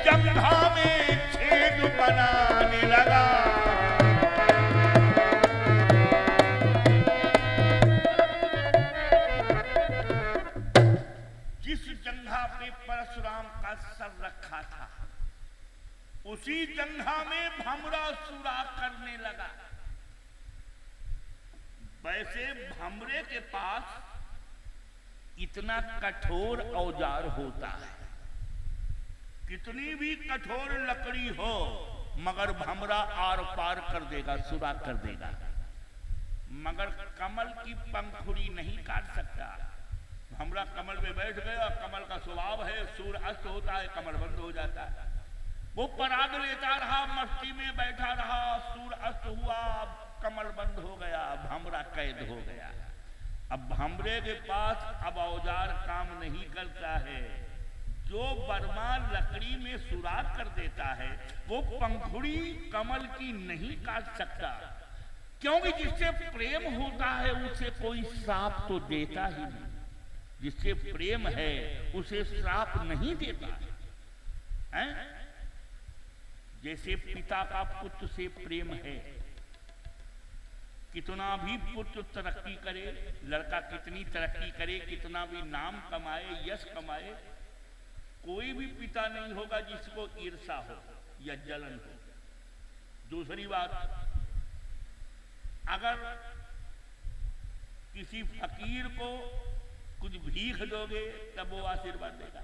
जंघा में छेद बनाने लगा। जिस जंघा पे परशुराम का सर रखा था, उसी जंघा में भमरा सुराख करने लगा। वैसे भमरे के पास इतना कठोर औजार होता है, कितनी भी कठोर लकड़ी हो, मगर भमरा आर पार कर देगा, सुराख कर देगा। मगर कमल की पंखुड़ी नहीं काट सकता। भमरा कमल में बैठ गया, कमल का स्वभाव है, सूर्य अस्त होता है, कमल बंद हो जाता है। वो पराग लेता रहा, मस्ती में बैठा रहा, सूर्य अस्त हुआ, कमल बंद हो गया, भमरा कैद हो गया। अब भमरे के पास अब औजार काम नहीं करता है। जो बर्मा लकड़ी में सुराख कर देता है, वो पंखुड़ी कमल की नहीं काट सकता, क्योंकि जिससे प्रेम होता है उसे कोई श्राप तो देता ही नहीं। जिससे प्रेम है उसे श्राप नहीं देता है। जैसे पिता का पुत्र से प्रेम है, कितना भी पुत्र तरक्की करे, लड़का कितनी तरक्की करे, कितना भी नाम कमाए, यश कमाए, कोई भी पिता नहीं होगा जिसको ईर्ष्या हो या जलन हो। दूसरी बात, अगर किसी फकीर को कुछ भीख दोगे तब वो आशीर्वाद देगा।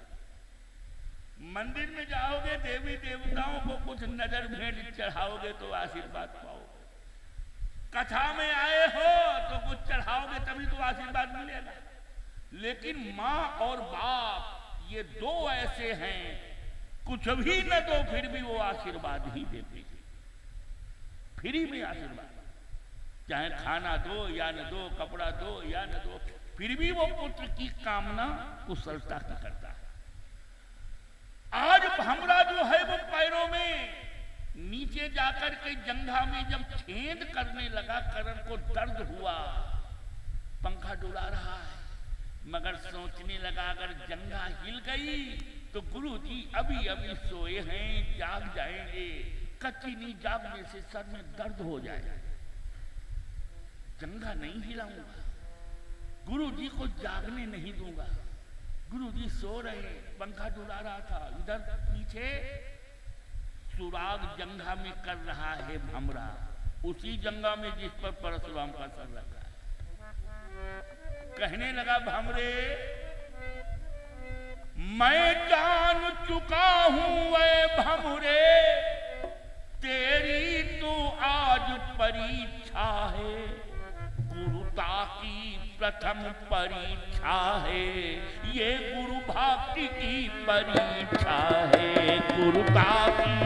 मंदिर में जाओगे, देवी देवताओं को कुछ नजर भेंट चढ़ाओगे तो आशीर्वाद पाओगे। कथा में आए हो तो कुछ चढ़ाओगे तभी तो आशीर्वाद मिलेगा। लेकिन माँ और बाप ये दो ऐसे हैं, कुछ भी न दो फिर भी वो आशीर्वाद ही देते हैं, फ्री में आशीर्वाद। चाहे खाना दो या न दो, कपड़ा दो या न दो, फिर भी वो पुत्र की कामना कुशलता की करता है। आज भमरा जो है वो पैरों में नीचे जाकर के जंघा में जब छेद करने लगा, करण को दर्द हुआ, पंखा डुला रहा है, मगर सोचने लगा अगर जंघा हिल गई तो गुरु जी अभी अभी सोए हैं, जाग जाएंगे, कच्ची नींद जागने से सर में दर्द हो जाए, जंघा नहीं हिलाऊंगा, गुरु जी को जागने नहीं दूंगा। गुरु जी सो रहे, पंखा डुला रहा था, इधर पीछे सुराग जंघा में कर रहा है भमरा, उसी जंघा में जिस पर परशुराम का सर रखा है। कहने लगा भमरे, मैं जान चुका हूं वे भमरे, तेरी तो आज परीक्षा है, गुरुता की प्रथम परीक्षा है, ये गुरु भक्ति की परीक्षा है, गुरुता की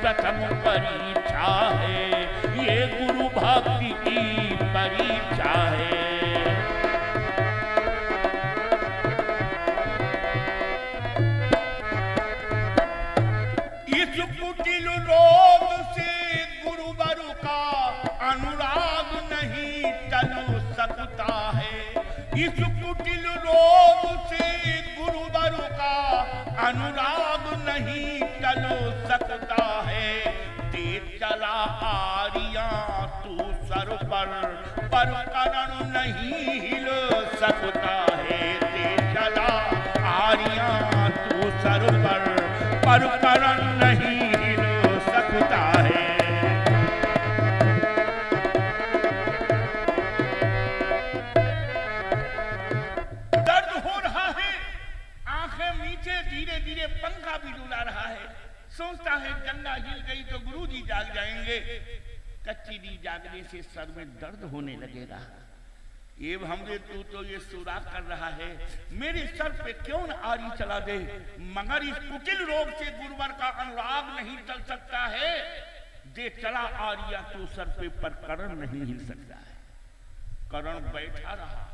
प्रथम परीक्षा है, ये गुरु भक्ति की परीक्षा है। इस कुटिल रोग से गुरुवर का अनुराग नहीं टल सकता है, इस कुटिल रोग से गुरुवर का अनुराग नहीं टल सकता है। दे चला आरियां तू सर पर करण नहीं हिल सकता है ते चला आरिया तू सर पर करण नहीं हिल सकता है। धीरे धीरे पंखा भी डुला रहा है, सोचता है गंगा हिल गई तो गुरुजी जाग जाएंगे। कच्ची नींद जागने से सर में दर्द होने लगेगा। एवं हमने तू तो ये सुराग कर रहा है, मेरे सर पे क्यों न आरी चला दे, मगर इस कुटिल रोग से गुरुवर का अनुराग नहीं चल सकता है। दे चला आरिया तू सर पे पर करण नहीं हिल सकता है। करण बैठा रहा,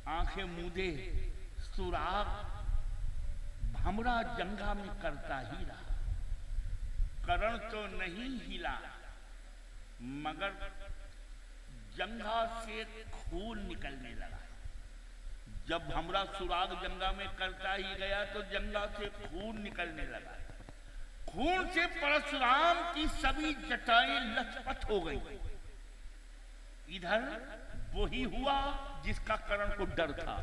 आंखें मूंदे, सुराग हमरा जंगा में करता ही रहा। करण तो नहीं हिला, मगर जंगा से खून निकलने लगा। जब हमरा सुराग जंगा में करता ही गया तो जंगा से खून निकलने लगा। खून से परशुराम की सभी जटाएं लथपथ हो गई। इधर वही हुआ जिसका करण को डर था।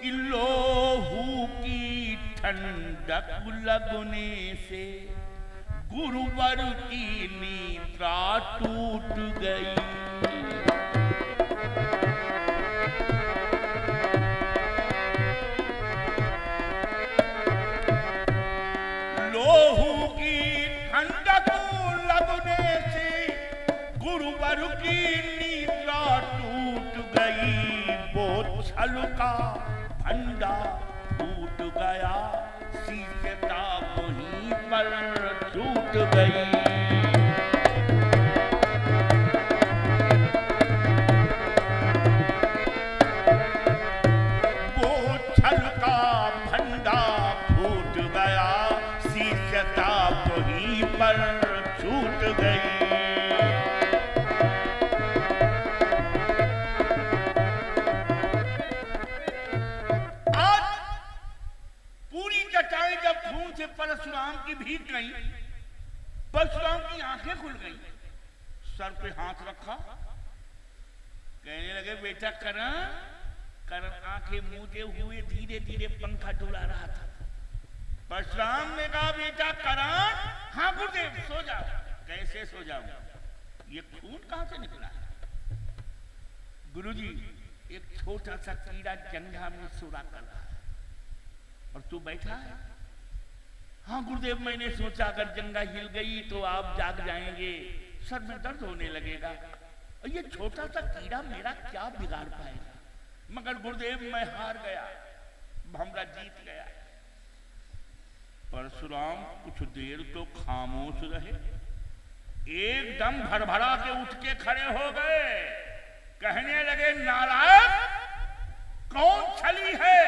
लोहू की ठंडक लगने से गुरुवर की निद्रा टूट गई। लोहू की ठंडक लगने से गुरुवर की निद्रा टूट गई। वो छलका फंडा टूट गया, शीशता वहीं पर टूट गई। वो छलका फंडा फूट गया, शीशता वहीं पर टूट गई। परशुराम की भीग गई, परशुराम की आंखें खुल गई, सर पे हाथ रखा, कहने लगे बेटा करण। करण आंखें मूंदे हुए धीरे धीरे पंखा डुला रहा था। परशुराम ने कहा बेटा करण। हाँ गुरुदेव सो जाओ। कैसे सो जाऊं, ये खून कहां से निकला? गुरुजी एक छोटा सा कीड़ा जंघा में सुरा कर रहा है और तू बैठा है। हाँ गुरुदेव मैंने सोचा अगर जंगा हिल गई तो आप जाग जाएंगे, सर में दर्द होने लगेगा, और ये छोटा सा कीड़ा मेरा क्या बिगाड़ पाएगा। मगर गुरुदेव मैं हार गया, भमरा जीत गया। परशुराम कुछ देर तो खामोश रहे, एकदम भरभरा के उठ के खड़े हो गए, कहने लगे नालायक कौन छली है,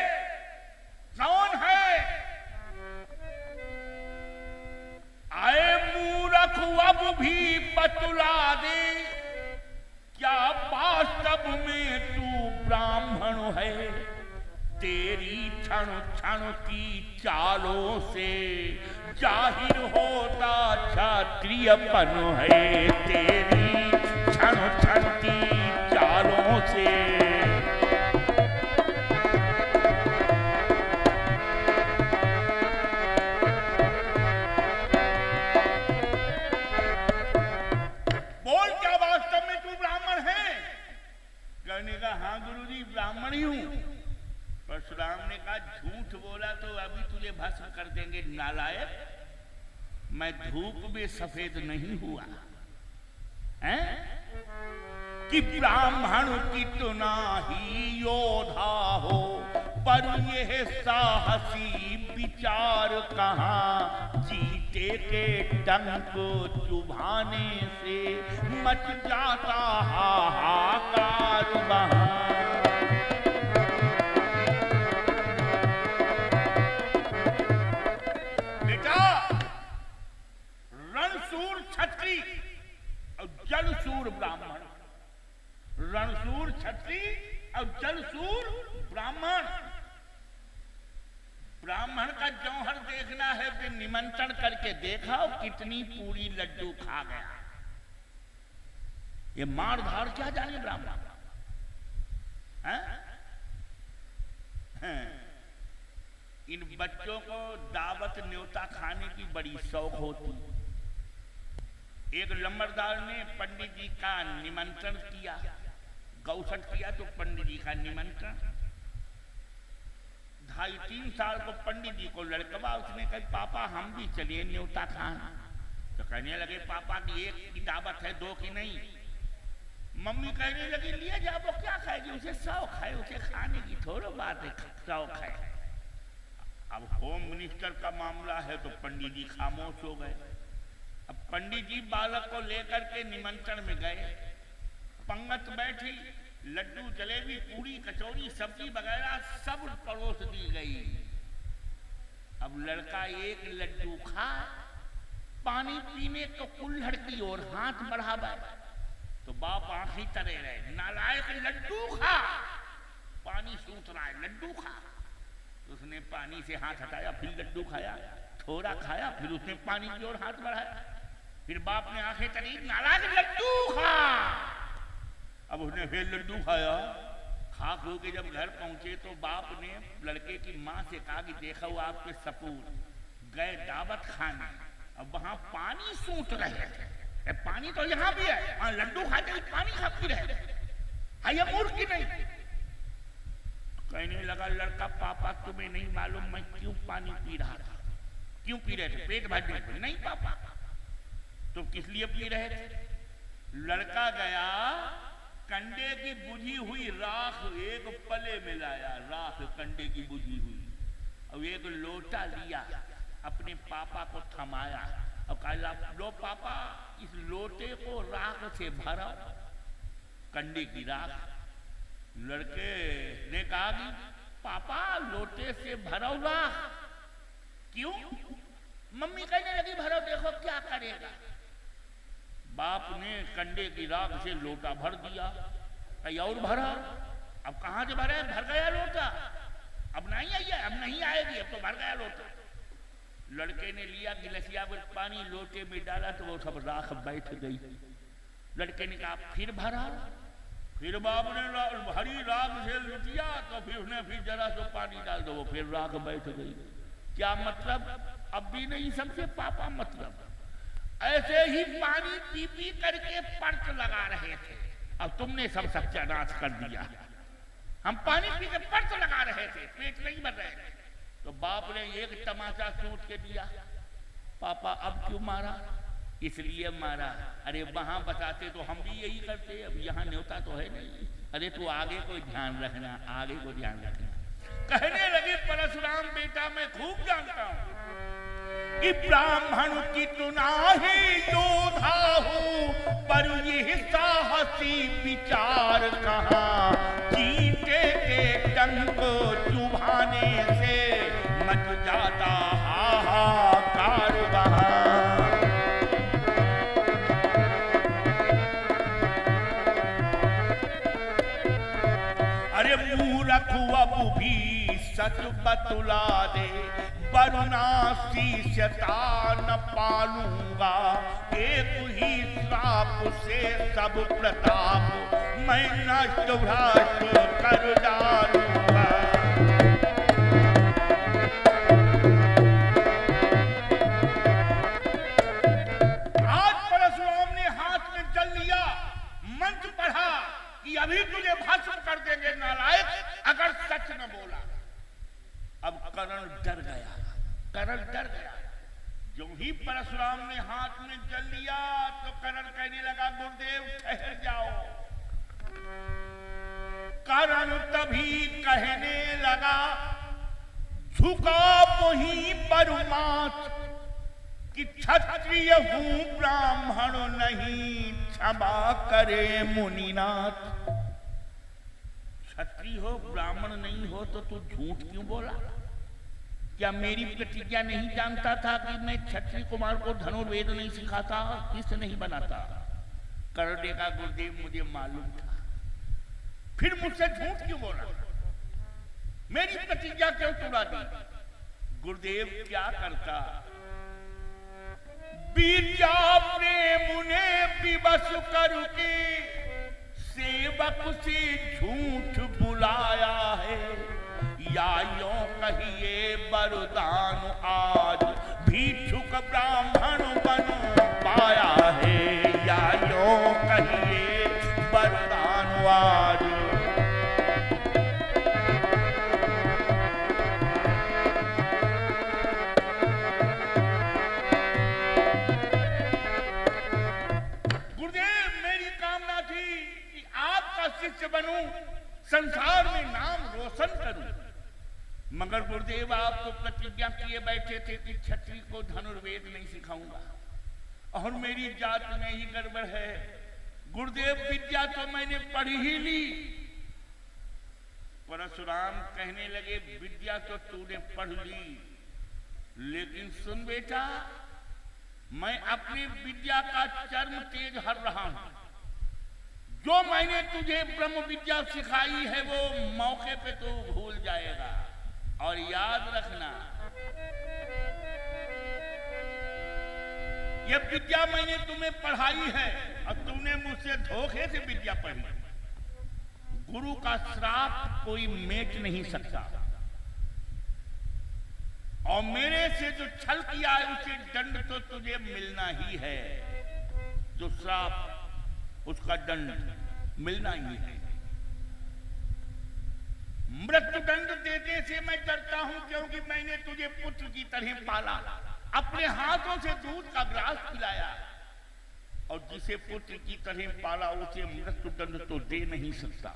कौन है? आए मूर्ख अब भी बतला दे, क्या वास्तव में तू ब्राह्मण है? तेरी क्षण क्षण की चालों से जाहिर होता क्षत्रियपन है। तेरी क्षण क्षण की चालों से हाँ गुरुजी ब्राह्मण ही हूं। परशुराम ने कहा झूठ बोला तो अभी तुझे भस्म कर देंगे नालायक। मैं धूप में सफेद नहीं हुआ हैं? कि ब्राह्मण कितना ही योद्धा हो, पर यह साहसी विचार कहाँ। जीते के डंक चुभाने से मच जाता हाहाकार वहां। बेटा रणसूर क्षत्रिय और जलसूर ब्राह्मण, रणसूर क्षत्रिय और जलसूर ब्राह्मण। ब्राह्मण का जौहर देखना है तो निमंत्रण करके देखा कितनी पूरी लड्डू खा गया। ये मार धार क्या जाने ब्राह्मण। इन बच्चों को दावत न्योता खाने की बड़ी शौक होती। एक लंबरदार ने पंडित जी का निमंत्रण किया, गौसट किया तो पंडित जी का निमंत्रण। 2.5-3 साल को पंडित जी को लड़कवा, उसने कहा पापा हम भी चलिए न्योता खाना। तो कहने लगे पापा की एक की दावत है, 2 की नहीं। मम्मी कहने लगी लिए जा, वो क्या खाएगी, उसे शौक है, उसे खाने की थोड़ा बात है, शौक है। अब होम मिनिस्टर का मामला है तो पंडित जी खामोश हो गए। अब पंडित जी बालक को लेकर के निमंत्रण में गए, पंगत बैठी, लड्डू जलेबी पूरी कचौरी सब्जी वगैरह सब परोस दी गई। अब लड़का एक लड्डू खा, पानी पीने को कुल्हड़ की ओर हाथ बढ़ावा तो बाप आंखें तरे रहे, नालायक लड्डू खा, पानी सूत रहा है, लड्डू खा। तो उसने पानी से हाथ हटाया, फिर लड्डू खाया, थोड़ा खाया, फिर उसने पानी की ओर हाथ बढ़ाया, फिर बाप ने आंखें तरी, नालायक लड्डू खा। अब उसने फिर लड्डू खाया। खा खो के जब घर पहुंचे तो बाप ने लड़के की माँ से कहा कि देखा वो आपके सपूत गए दावत खाने, अब वहां पानी सूत रहे थे, पानी तो यहाँ भी है, लड्डू खाते पानी खाती रहे, ये मूर्ख की नहीं। कहने लगा लड़का पापा तुम्हें नहीं मालूम मैं क्यों पानी पी रहा था, क्यों पी रहे थे, पेट भरने को? नहीं पापा। तो किस लिए पी रहे थे? लड़का गया कंडे की बुझी हुई राख एक पले में लाया, राख कंडे की बुझी हुई, और एक लोटा लिया, अपने पापा को थमाया और कहा लो पापा इस लोटे को राख से भरा, कंडे की राख। लड़के ने कहा कि पापा लोटे से भरो राख। क्यों? मम्मी कहने लगी भरो, देखो क्या करेगा। बाप ने कंडे की राख से लोटा भर दिया, कहीं और भरा। अब कहां से भरे? भर गया लोटा, अब नहीं आई है, अब नहीं आएगी, अब तो भर गया लोटा। लड़के ने लिया गिलसिया में पानी लोटे में डाला तो वो सब राख बैठ गई। लड़के ने कहा फिर भरा, फिर बाप ने भरी राख से लुटिया तो फिर उसने फिर जरा सो पानी डाल दो, वो फिर राख बैठ गई। क्या मतलब? अब भी नहीं समझे पापा मतलब। ऐसे ही पानी पी पी करके पर्च लगा रहे थे, अब तुमने सब सत्यानाश कर दिया। हम पानी पी के पर्च लगा रहे थे, पेट नहीं भर रहे थे। तो बाप ने एक तमाचा सोच के दिया, पापा अब क्यों मारा? इसलिए मारा, अरे वहां बताते तो हम भी यही करते, अब यहाँ न्योता तो है नहीं। अरे तू आगे को ध्यान रखना, आगे को ध्यान रखना। कहने लगे परशुराम बेटा मैं खूब जानता हूं कि ब्राह्मण की तू नाही योधा हूं, पर ये साहसी विचार कहां, चींटे के डंक चुभाने से मच जाता हाहाकार वहां। अरे मूर्ख अब भी सच बतला दे, वरना शीशता न पालूंगा, एक ही श्राप से सब प्रताप मैं नष्ट भ्रष्ट कर डालूंगा। आज परशुराम ने हाथ में जल लिया, मंत्र पढ़ा कि अभी तुझे भस्म कर देंगे नालायक अगर सच न बोला। अब कर्ण डर गया, कर्ण डर गया। जो ही परशुराम ने हाथ में जल लिया तो कर्ण कहने लगा गुरुदेव ठहर जाओ। कर्ण तभी कहने लगा झुका वहीं पर माथ कि क्षत्रिय हूं ब्राह्मण नहीं, क्षमा करे मुनिनाथ। क्षत्रिय हो ब्राह्मण नहीं हो तो तू झूठ क्यों बोला? क्या मेरी प्रतिज्ञा नहीं जानता था कि मैं क्षत्रिय कुमार को धनुर्वेद नहीं सिखाता, किस नहीं बनाता? कर्ण का गुरुदेव मुझे मालूम था, फिर मुझसे झूठ क्यों बोला? मेरी प्रतिज्ञा क्यों तोड़ा दी? गुरुदेव क्या करता? विद्या प्रेम ने विवश करके सेव सेवक से झूठ बुलाया है, या यूं कहिए वरदान आज भिक्षुक ब्राह्मण बन पाया है, या यूं कहिए वरदान आज। शिष्य बनूं, संसार में नाम रोशन करूं, मगर गुरुदेव आप तो प्रतिज्ञा किए बैठे थे कि क्षत्रिय को धनुर्वेद नहीं सिखाऊंगा, और मेरी जात में ही गड़बड़ है। गुरुदेव विद्या तो मैंने पढ़ी ही ली। परशुराम कहने लगे विद्या तो तूने पढ़ ली, लेकिन सुन बेटा, मैं अपनी विद्या का चर्म तेज हर रहा हूं। जो मैंने तुझे ब्रह्म विद्या सिखाई है वो मौके पे तू भूल जाएगा, और याद रखना ये विद्या मैंने तुम्हें पढ़ाई है और तुमने मुझसे धोखे से विद्या पढ़ी। गुरु का श्राप कोई मेट नहीं सकता, और मेरे से जो छल किया है उसे दंड तो तुझे मिलना ही है। जो श्राप उसका दंड मिलना ही है। मृत्यु दंड देने से मैं डरता हूं, क्योंकि मैंने तुझे पुत्र की तरह पाला, अपने हाथों से दूध का ग्लास पिलाया, और जिसे पुत्र की तरह पाला उसे मृत्यु दंड तो दे नहीं सकता।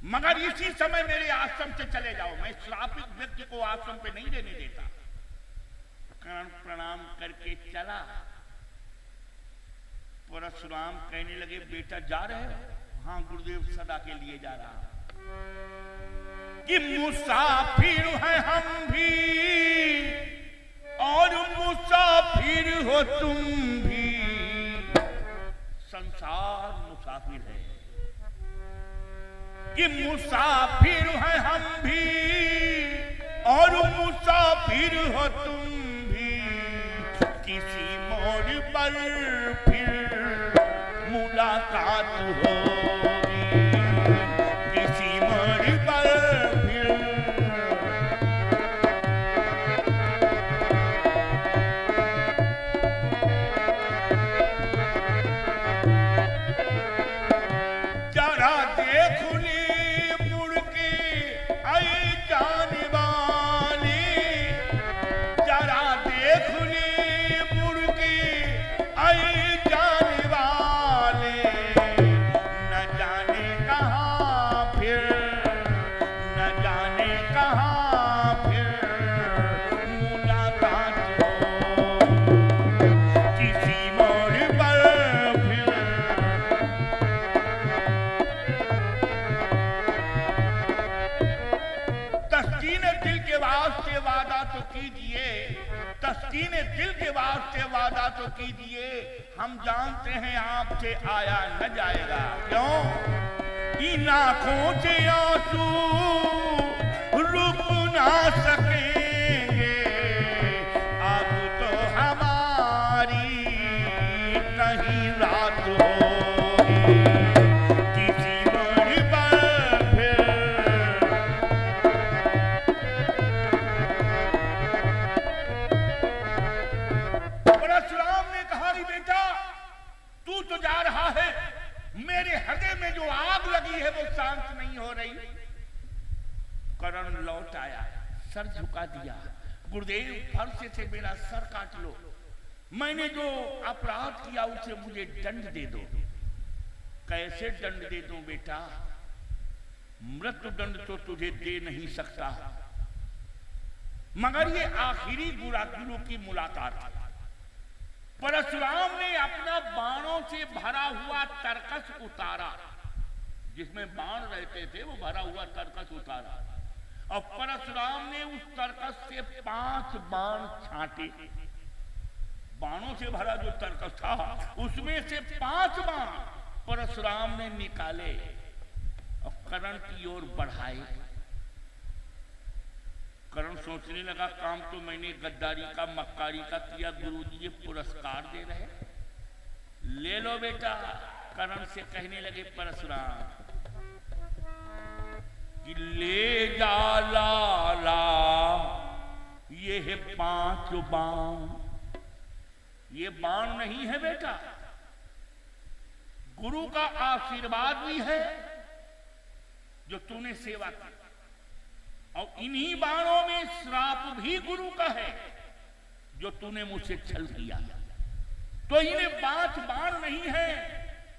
मगर इसी समय मेरे आश्रम से चले जाओ, मैं श्रापित व्यक्ति को आश्रम पे नहीं रहने देता। प्रणाम करके चला। परशुराम कहने लगे बेटा जा रहे हो? हाँ गुरुदेव, सदा के लिए जा रहा हूं। कि मुसाफिर हैं हम भी और मुसाफिर हो तुम भी, संसार मुसाफिर है। कि मुसाफिर हैं हम भी और मुसाफिर हो तुम भी, किसी मोड़ पर फिर मुलाकात होगी, किसी मोड़ पर फिर। जरा देख ले मुड़ के आई जाने वाली, जरा देख ले मुड़ के आई जाने वाले, न जाने कहाँ फिर, न जाने कहाँ फिर मुलाकात हो, किसी मोड़ पर फिर। तस्कीन दिल के वास्ते वादा तो कीजिए, तस्कीन दिल के वास्ते वादा तो कीजिए, हम जानते हैं आपसे आया न जाएगा। क्यों? इन आंखों से आंसू रुक ना सकेंगे, अब तो हमारी कहीं रात होगी, किसी मोड़ पर फिर। परशुराम ने कहा रे बेटा, तू तो जा रहा है, मेरे हृदय में जो आग लगी है वो शांत नहीं हो रही। कर्ण लौट आया, सर झुका दिया। गुरुदेव फर्श से मेरा सर काट लो, मैंने जो अपराध किया उसे मुझे दंड दे दो। कैसे दंड दे दूं बेटा? मृत्यु दंड तो तुझे दे नहीं सकता, मगर ये आखिरी गुरु की मुलाकात है। परशुराम ने अपना बाणों से भरा हुआ तरकस उतारा, जिसमें बाण रहते थे वो भरा हुआ तरकस उतारा, और परशुराम ने उस तरकस से 5 बाण छांटे। बाणों से भरा जो तरकस था उसमें से 5 बाण परशुराम ने निकाले और कर्ण की ओर बढ़ाए। कर्ण सोचने लगा काम तो मैंने गद्दारी का मक्कारी का किया, गुरुजी ये पुरस्कार दे रहे, ले लो बेटा कर्ण से कहने लगे परशुराम कि ले जा लाला ये है 5 बाण। ये बाण नहीं है बेटा, गुरु का आशीर्वाद भी है जो तूने सेवा की, और इन्हीं बाणों में श्राप भी गुरु का है जो तूने मुझसे छल किया। तो इन्हें 5 बाण नहीं है,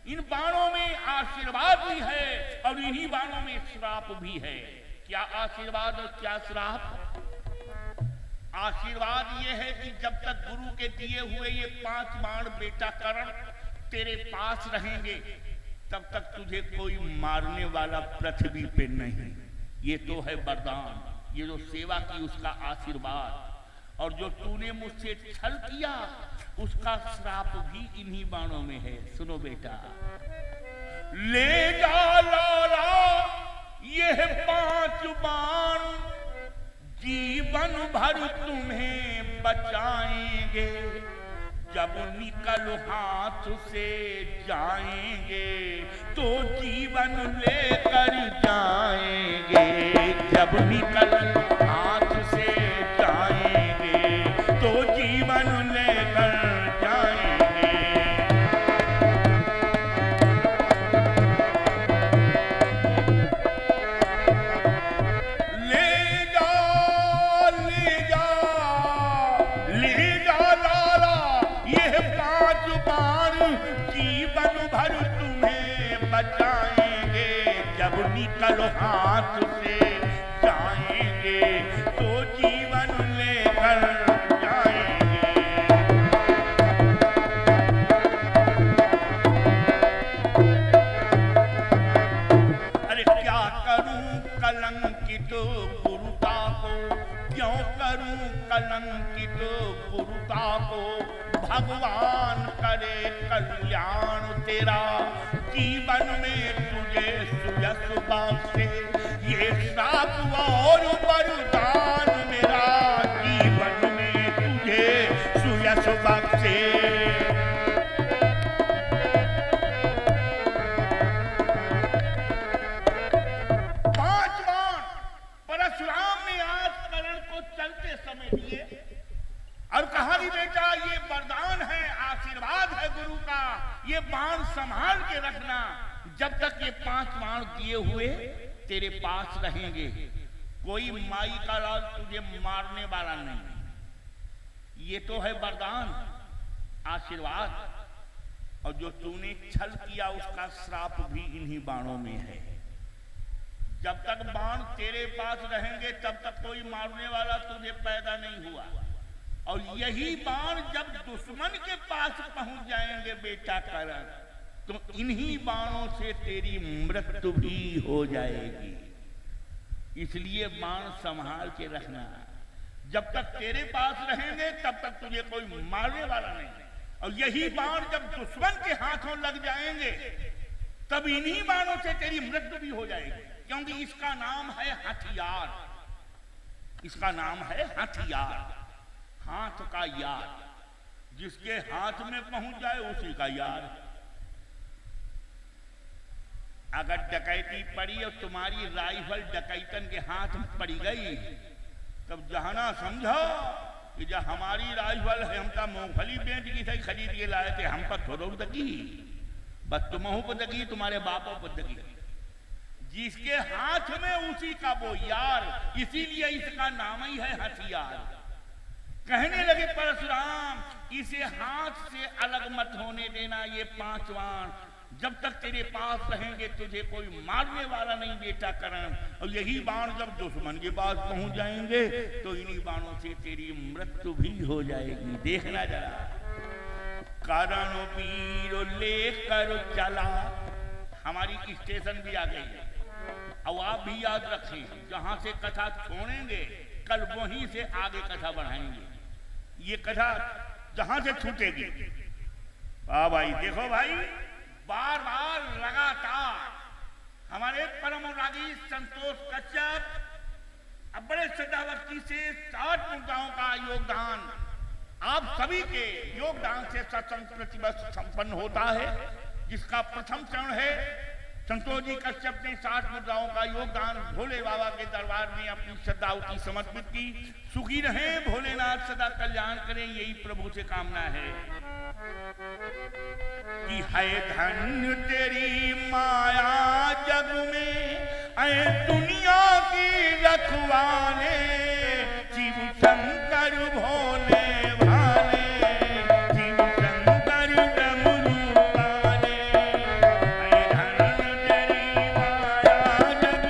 इन बाणों में आशीर्वाद भी है और इन्हीं बाणों में श्राप भी है। क्या आशीर्वाद और क्या श्राप? आशीर्वाद ये है कि जब तक गुरु के दिए हुए ये 5 बाण बेटा कर्ण तेरे पास रहेंगे तब तक तुझे कोई मारने वाला पृथ्वी पे नहीं। ये तो है वरदान, ये जो सेवा की उसका आशीर्वाद, और जो तूने मुझसे छल किया उसका श्राप भी इन्हीं बाणों में है। सुनो बेटा, ले जा लाला ये 5 बाण जीवन भर तुम्हें बचाएंगे, जब निकल हाथ से जाएंगे तो जीवन लेकर जाएंगे, जब निकल हाथ से जाएंगे तो जीवन लेकर जाएंगे। ले जा ले जा ले जा लाला ये 5 बाण जीवन भर तुम्हें बचाएंगे, जब निकल हाथ से जाएंगे तो जीवन लेकर जाएंगे। अरे क्या करूं कलंकित गुरुता को, क्यों करूं कलंकित गुरुता को, भगवान करे कल्याण तेरा, जीवन में तुझे सुयश बख्शे, ये श्राप और वरदान मेरा, जीवन में तुझे सुयश बख्शे। 5 बाण परशुराम ने आज कर्ण को चलते समय दिए और कहा कि बेटा ये वरदान है, आशीर्वाद है गुरु का, ये बाण संभाल के रखना, जब तक ये 5 बाण दिए हुए तेरे पास रहेंगे कोई माई का लाल तुझे मारने वाला नहीं। ये तो है वरदान, आशीर्वाद, और जो तूने छल किया उसका श्राप भी इन्हीं बाणों में है। जब तक बाण तेरे पास रहेंगे तब तक कोई मारने वाला तुझे पैदा नहीं हुआ, और यही बाण जब दुश्मन के पास पहुंच जाएंगे बेटा कर्ण तो इन्हीं बाणों से तेरी मृत्यु भी हो जाएगी। इसलिए बाण संभाल के रखना, जब तक तेरे पास रहेंगे तब तक तुझे कोई मारने वाला नहीं, और यही बाण जब दुश्मन के हाथों लग जाएंगे तब इन्हीं बाणों से तेरी मृत्यु भी हो जाएगी, क्योंकि इसका नाम है हथियार, इसका नाम है हथियार, हाथ का यार, जिसके हाथ में पहुंच जाए उसी का यार। अगर डकैती पड़ी और तुम्हारी राइफल डकैतन के हाथ में पड़ी गई तब जहाना समझो कि जब हमारी राइफल है, हम तो मूंगफली बेच की थी, खरीद के लाए थे, हम पर थोड़ा दगी, बस तुम्हों पर दगी, तुम्हारे बापों पर दगी, जिसके हाथ में उसी का वो यार, इसीलिए इसका नाम ही है हथियार। कहने लगे परशुराम इसे हाथ से अलग मत होने देना, ये 5 बाण जब तक तेरे पास रहेंगे तुझे कोई मारने वाला नहीं बेटा कर्ण, और यही बाण जब दुश्मन के पास पहुंच जाएंगे तो इन्हीं बाणों से तेरी मृत्यु भी हो जाएगी। देखना जरा, कर्ण वीर लेकर चला, हमारी स्टेशन भी आ गई है, और आप भी याद रखें जहां से कथा छोड़ेंगे कल वहीं से आगे कथा बढ़ाएंगे। ये कथा जहां से छूटेगी, वाह भाई, देखो भाई, बार बार लगातार हमारे परम रागी संतोष कश्यप अब बड़े श्रद्धाभक्ति से 60 मुद्दाओं का योगदान आप सभी के योगदान से सत्संग प्रतिवर्ष संपन्न होता है। जिसका प्रथम चरण है संतोष जी कश्यप ने 60 मुद्राओं का योगदान भोले बाबा के दरबार में अपनी श्रद्धाउति समर्पित की। सुखी रहें भोलेनाथ, सदा कल्याण करें, यही प्रभु से कामना है। कि है धन्य तेरी माया जग में, ऐ दुनिया की रखवाले, शिव शंकर भोले भाले, शिव शंकर डमरू वाले, ऐ धन्य तेरी माया जग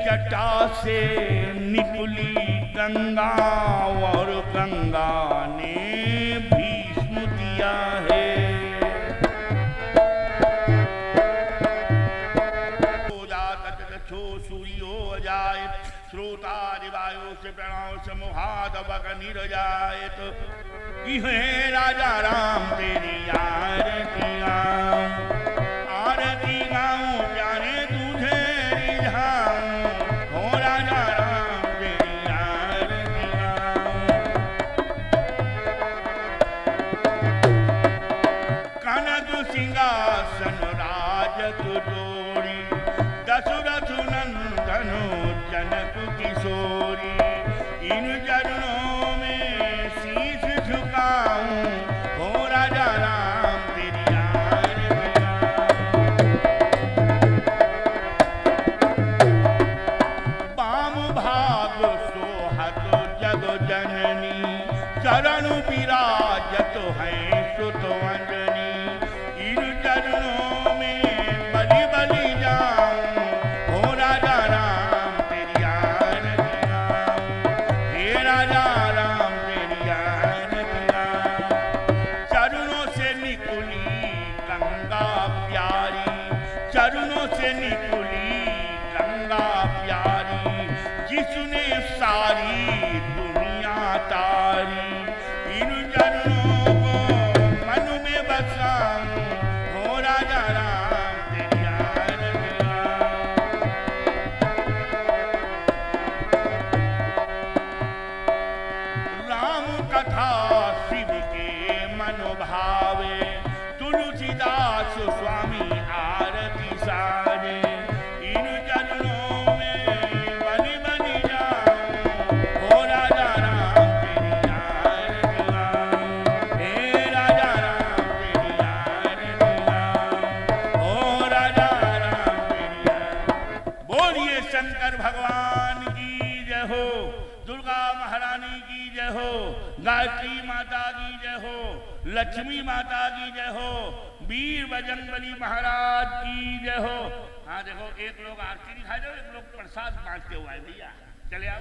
जटा से निकली गंगा और गंगा ने भीष्म दिया है। सूर्यो अजाय श्रोता दिवायो से प्रणव समूहाद बग निरजायत। इहे राजा राम तेरी आरती गाऊं, आरती गाऊं प्यारे तुझे रिझाऊं, हो राजा राम तेरी आरती गाऊं। कनक सिंहासन राजत जोड़ी, दशरथ नंदन जनक किशोरी। इन चरणों में शीश झुकाऊं, हो राजा राम तेरी आरती गाऊं। वाम भाग सोहत जग जननी, चरण विराजत है सुत अंजनी। इन चरणों में बलि बलि जाऊं, हो राजा राम तेरी आरती गाऊं, हे राजा राम तेरी आरती गाऊं। चरणों से निकुली गंगा प्यारी, चरणों से निकुली गंगा प्यारी, जिसने सारी दुनिया तारी। इन चरणों को मन में बसाऊं, हो राजा राम तेरी आरती गाऊं। राम कथा शिव के मन भावे, तुलसीदास स्वामी आरती साजे। इन चरणों में बलि बलि जाऊं, हो राजा राम तेरी आरती गाऊं, हे राजा राम तेरी आरती गाऊं, हो राजा राम तेरी आरती। बोलिए शंकर भगवान की जय हो, दुर्गा महारानी की जय हो, गायत्री माता की जय हो, लक्ष्मी माता की जय हो, वीर बजरंगबली महाराज की जय हो। हाँ देखो, एक लोग आरती दिखाई दो, एक लोग प्रसाद बांटते हुए आए भैया, चले आओ।